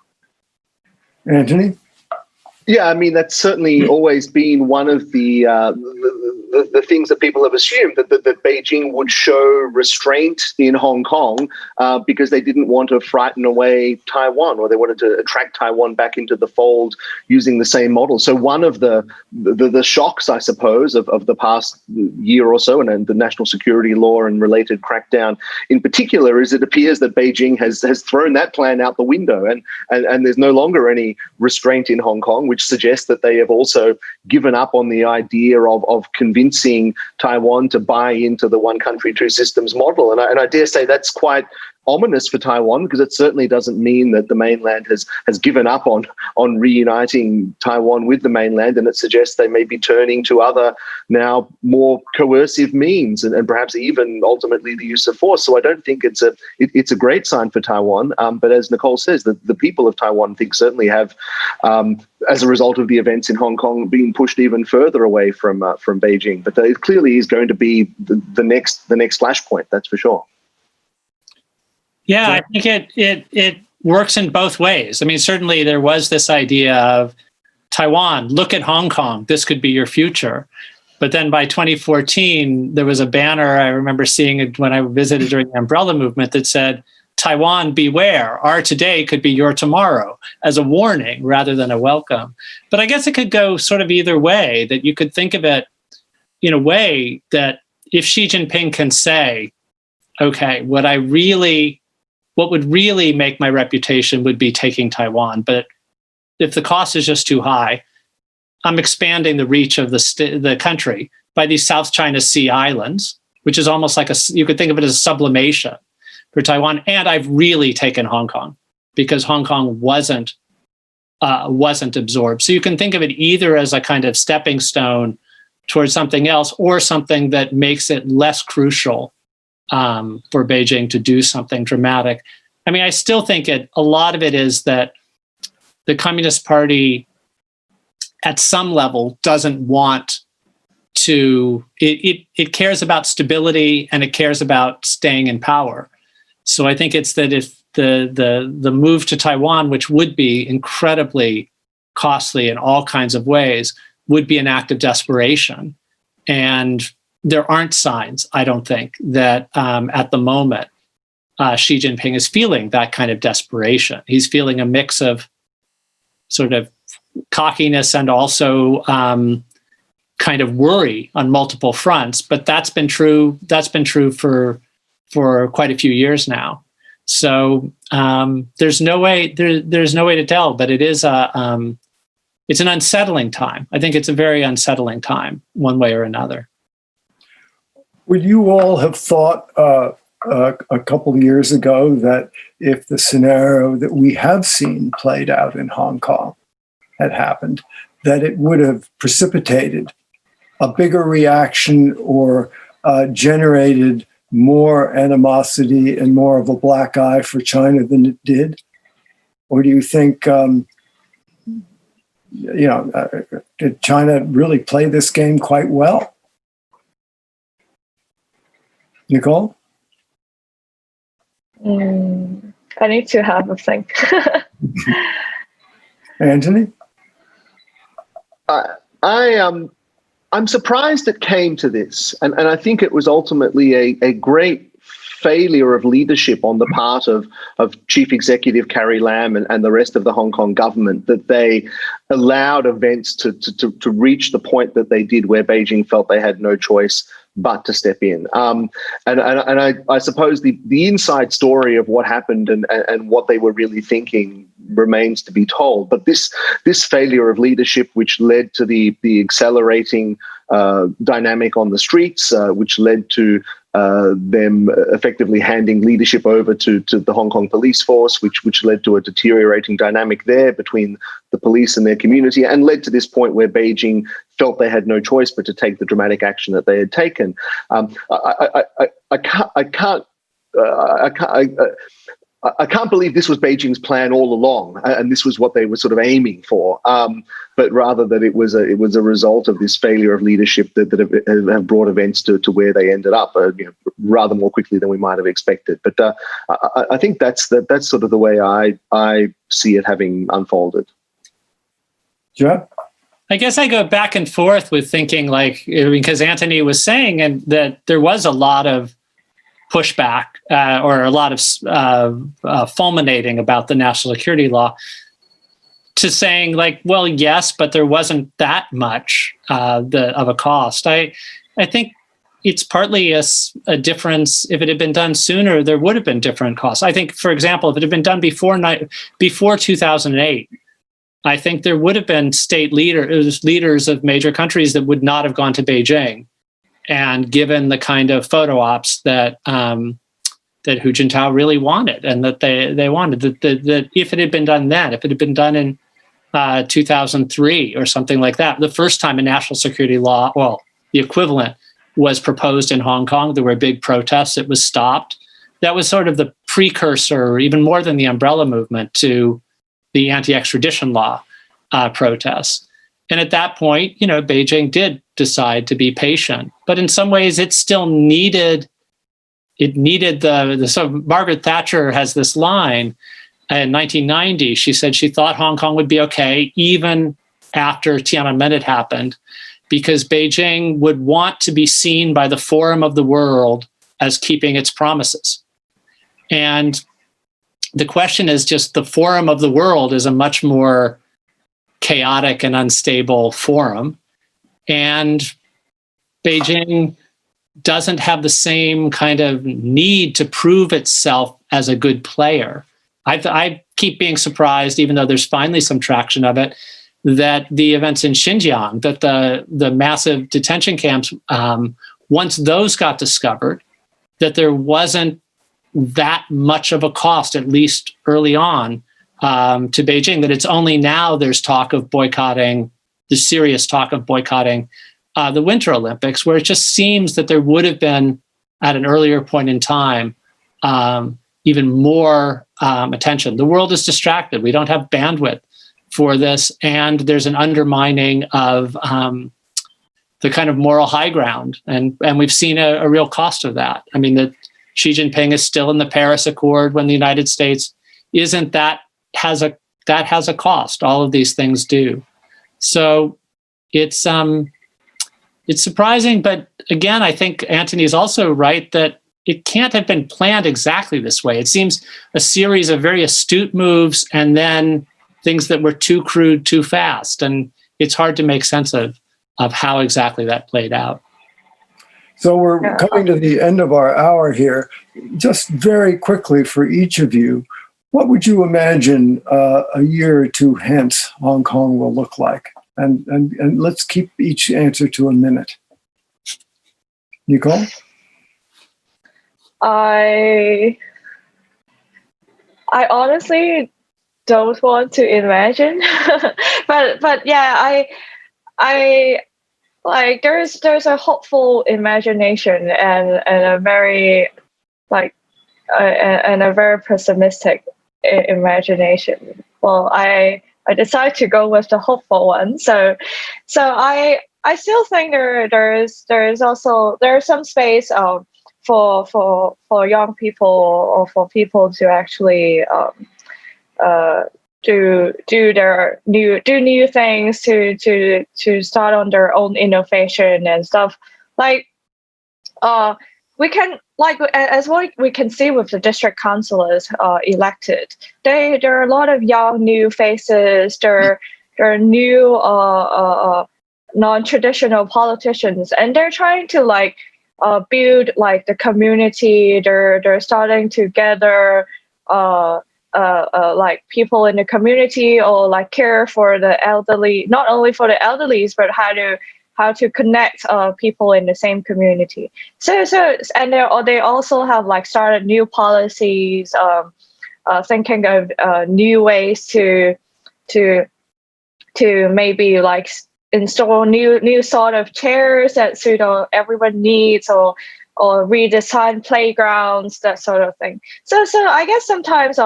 Anthony? Yeah, I mean, that's certainly always been one of the things that people have assumed, that Beijing would show restraint in Hong Kong because they didn't want to frighten away Taiwan, or they wanted to attract Taiwan back into the fold using the same model. So one of the shocks, I suppose, of the past year or so, and the national security law and related crackdown in particular, is it appears that Beijing has thrown that plan out the window, and there's no longer any restraint in Hong Kong, which suggests that they have also given up on the idea of convincing Taiwan to buy into the one country, two systems model. And I dare say that's quite ominous for Taiwan, because it certainly doesn't mean that the mainland has given up on reuniting Taiwan with the mainland, and it suggests they may be turning to other now more coercive means and perhaps even ultimately the use of force. So I don't think it's a great sign for Taiwan. But as Nicolle says, the people of Taiwan, I think, certainly have, as a result of the events in Hong Kong, been pushed even further away from Beijing. But it clearly is going to be the next flashpoint, that's for sure. Yeah, I think it works in both ways. I mean, certainly there was this idea of Taiwan, look at Hong Kong, this could be your future. But then by 2014, there was a banner, I remember seeing it when I visited during the umbrella movement, that said, Taiwan, beware, our today could be your tomorrow, as a warning rather than a welcome. But I guess it could go sort of either way, that you could think of it in a way that if Xi Jinping can say, okay, what would really make my reputation would be taking Taiwan. But if the cost is just too high, I'm expanding the reach of the country by these South China Sea islands, which is almost like you could think of it as a sublimation for Taiwan. And I've really taken Hong Kong because Hong Kong wasn't absorbed. So you can think of it either as a kind of stepping stone towards something else, or something that makes it less crucial for Beijing to do something dramatic. I mean, I still think a lot of it is that the Communist Party at some level doesn't want to, it cares about stability and it cares about staying in power. So I think it's that if the move to Taiwan, which would be incredibly costly in all kinds of ways, would be an act of desperation. And there aren't signs, I don't think, that at the moment Xi Jinping is feeling that kind of desperation. He's feeling a mix of sort of cockiness and also kind of worry on multiple fronts. But that's been true. That's been true for quite a few years now. So there's no way to tell. But it is it's an unsettling time. I think it's a very unsettling time, one way or another. Would you all have thought a couple of years ago that if the scenario that we have seen played out in Hong Kong had happened, that it would have precipitated a bigger reaction or generated more animosity and more of a black eye for China than it did? Or do you think, did China really play this game quite well? Nicolle? I need to have a think. Antony? I'm surprised it came to this, and I think it was ultimately a great failure of leadership on the part of Chief Executive Carrie Lam and the rest of the Hong Kong government, that they allowed events to reach the point that they did, where Beijing felt they had no choice but to step in. And I suppose the inside story of what happened and what they were really thinking remains to be told. But this failure of leadership, which led to the accelerating dynamic on the streets, which led to them effectively handing leadership over to the Hong Kong police force, which led to a deteriorating dynamic there between the police and their community, and led to this point where Beijing felt they had no choice but to take the dramatic action that they had taken. I can't believe this was Beijing's plan all along, and this was what they were sort of aiming for. But rather that it was a result of this failure of leadership that have brought events to where they ended up, rather more quickly than we might have expected. But I think that's sort of the way I see it having unfolded. Jeff? I guess I go back and forth with thinking, because Antony was saying and that there was a lot of pushback or a lot of fulminating about the national security law, to saying well, yes, but there wasn't that much of a cost. I think it's partly a difference. If it had been done sooner, there would have been different costs. I think, for example, if it had been done before 2008, I think there would have been state leaders of major countries that would not have gone to Beijing and given the kind of photo ops that that Hu Jintao really wanted, and that they wanted, that if it had been done then, if it had been done in 2003 or something like that, the first time a national security law, well, the equivalent, was proposed in Hong Kong, there were big protests, it was stopped. That was sort of the precursor, even more than the umbrella movement, to the anti-extradition law protests. And at that point, Beijing did decide to be patient, but in some ways it still needed, so Margaret Thatcher has this line in 1990, she said she thought Hong Kong would be okay even after Tiananmen had happened, because Beijing would want to be seen by the forum of the world as keeping its promises. And the question is just, the forum of the world is a much more chaotic and unstable forum. And Beijing doesn't have the same kind of need to prove itself as a good player. I keep being surprised, even though there's finally some traction of it, that the events in Xinjiang, that the massive detention camps, once those got discovered, that there wasn't that much of a cost, at least early on, to Beijing, that it's only now there's talk of boycotting, the serious talk of boycotting the Winter Olympics, where it just seems that there would have been, at an earlier point in time, even more attention. The world is distracted. We don't have bandwidth for this, and there's an undermining of the kind of moral high ground, and we've seen a real cost of that. I mean, that Xi Jinping is still in the Paris Accord when the United States isn't. That has a cost. All of these things do. So it's surprising, but again, I think Antony is also right that it can't have been planned exactly this way. It seems a series of very astute moves and then things that were too crude, too fast, and it's hard to make sense of how exactly that played out. So we're coming to the end of our hour here. Just very quickly for each of you, what would you imagine a year or two hence Hong Kong will look like? And let's keep each answer to a minute. Nicolle? I honestly don't want to imagine but yeah, I like there's a hopeful imagination and a very like and a very pessimistic imagination. Well, I decided to go with the hopeful one. So I still think there's some space for young people or for people to actually do new things, to start on their own innovation and stuff. Like we can, like, as what we can see with the district councillors elected, there are a lot of young new faces. There are new non-traditional politicians, and they're trying to like build like the community. They're starting to gather like people in the community, or like care for the elderly, not only for the elderlies, but how to connect people in the same community. So and they also have like started new policies, thinking of new ways to maybe like install new sort of chairs that suit everyone needs, or redesign playgrounds, that sort of thing. So I guess sometimes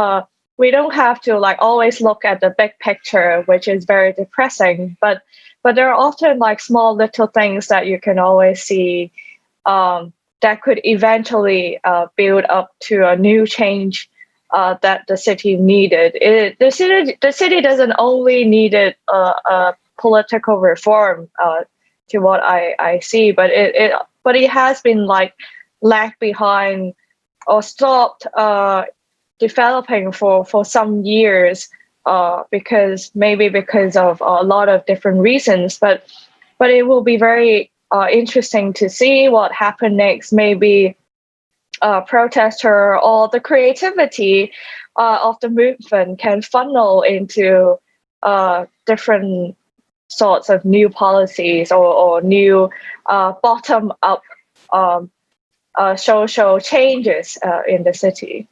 we don't have to like always look at the big picture, which is very depressing, but there are often like small little things that you can always see that could eventually build up to a new change that the city needed. The city doesn't only need a political reform, to what I see, but it has been like lagged behind or stopped developing for some years. Because of a lot of different reasons, but it will be very interesting to see what happens next. Maybe protester or the creativity of the movement can funnel into different sorts of new policies or new bottom-up social changes in the city.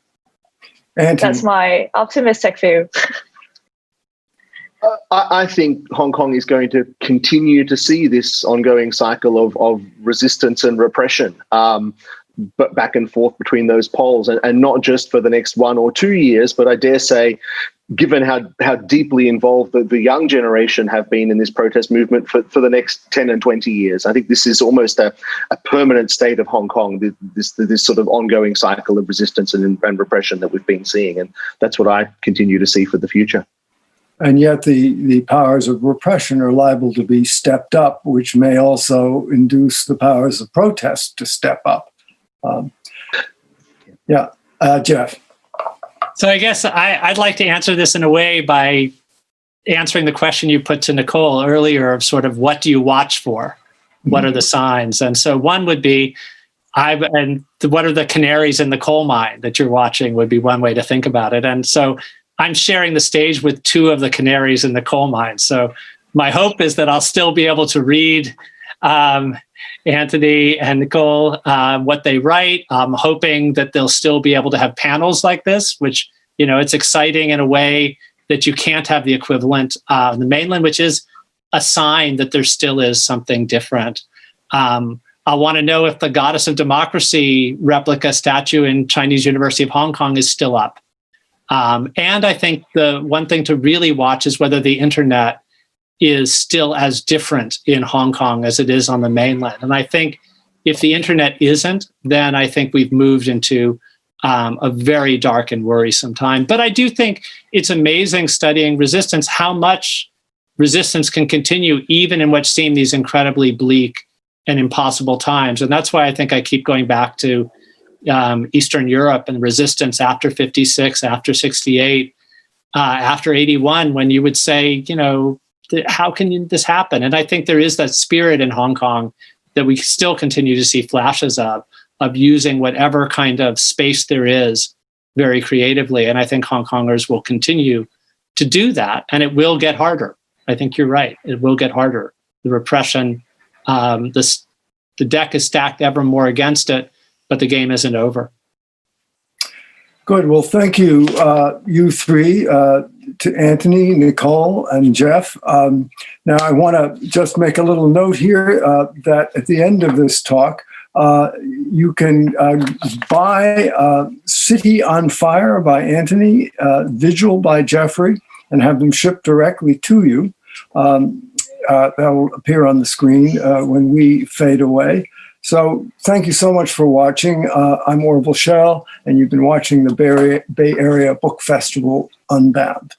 Antony. That's my optimistic view. I think Hong Kong is going to continue to see this ongoing cycle of resistance and repression, but back and forth between those poles, and not just for the next 1 or 2 years, but I dare say, given how deeply involved the young generation have been in this protest movement for the next 10 and 20 years. I think this is almost a permanent state of Hong Kong, this sort of ongoing cycle of resistance and repression that we've been seeing, and that's what I continue to see for the future. And yet the powers of repression are liable to be stepped up, which may also induce the powers of protest to step up. Jeff. So I guess I'd like to answer this in a way by answering the question you put to Nicolle earlier of sort of what do you watch for? What are the signs? And so one would be, what are the canaries in the coal mine that you're watching would be one way to think about it. And so I'm sharing the stage with two of the canaries in the coal mine. So my hope is that I'll still be able to read Antony and Nicolle what they write. I'm hoping that they'll still be able to have panels like this, which, it's exciting in a way that you can't have the equivalent in the mainland, which is a sign that there still is something different. I want to know if the Goddess of Democracy replica statue in Chinese University of Hong Kong is still up. And I think the one thing to really watch is whether the internet is still as different in Hong Kong as it is on the mainland. And I think if the internet isn't, then I think we've moved into a very dark and worrisome time. But I do think it's amazing studying resistance, how much resistance can continue even in what seem these incredibly bleak and impossible times. And that's why I think I keep going back to Eastern Europe and resistance after 56, after 68, after 81, when you would say, how can this happen? And I think there is that spirit in Hong Kong that we still continue to see flashes of using whatever kind of space there is very creatively. And I think Hong Kongers will continue to do that, and it will get harder. I think you're right. It will get harder. The repression, the deck is stacked ever more against it, but the game isn't over. Good. Well, thank you, you three, to Antony, Nicolle, and Jeff. Now, I want to just make a little note here that at the end of this talk, you can buy City on Fire by Antony, Vigil by Jeffrey, and have them shipped directly to you. That will appear on the screen when we fade away. So thank you so much for watching. I'm Orville Schell, and you've been watching the Bay Area Book Festival Unbound.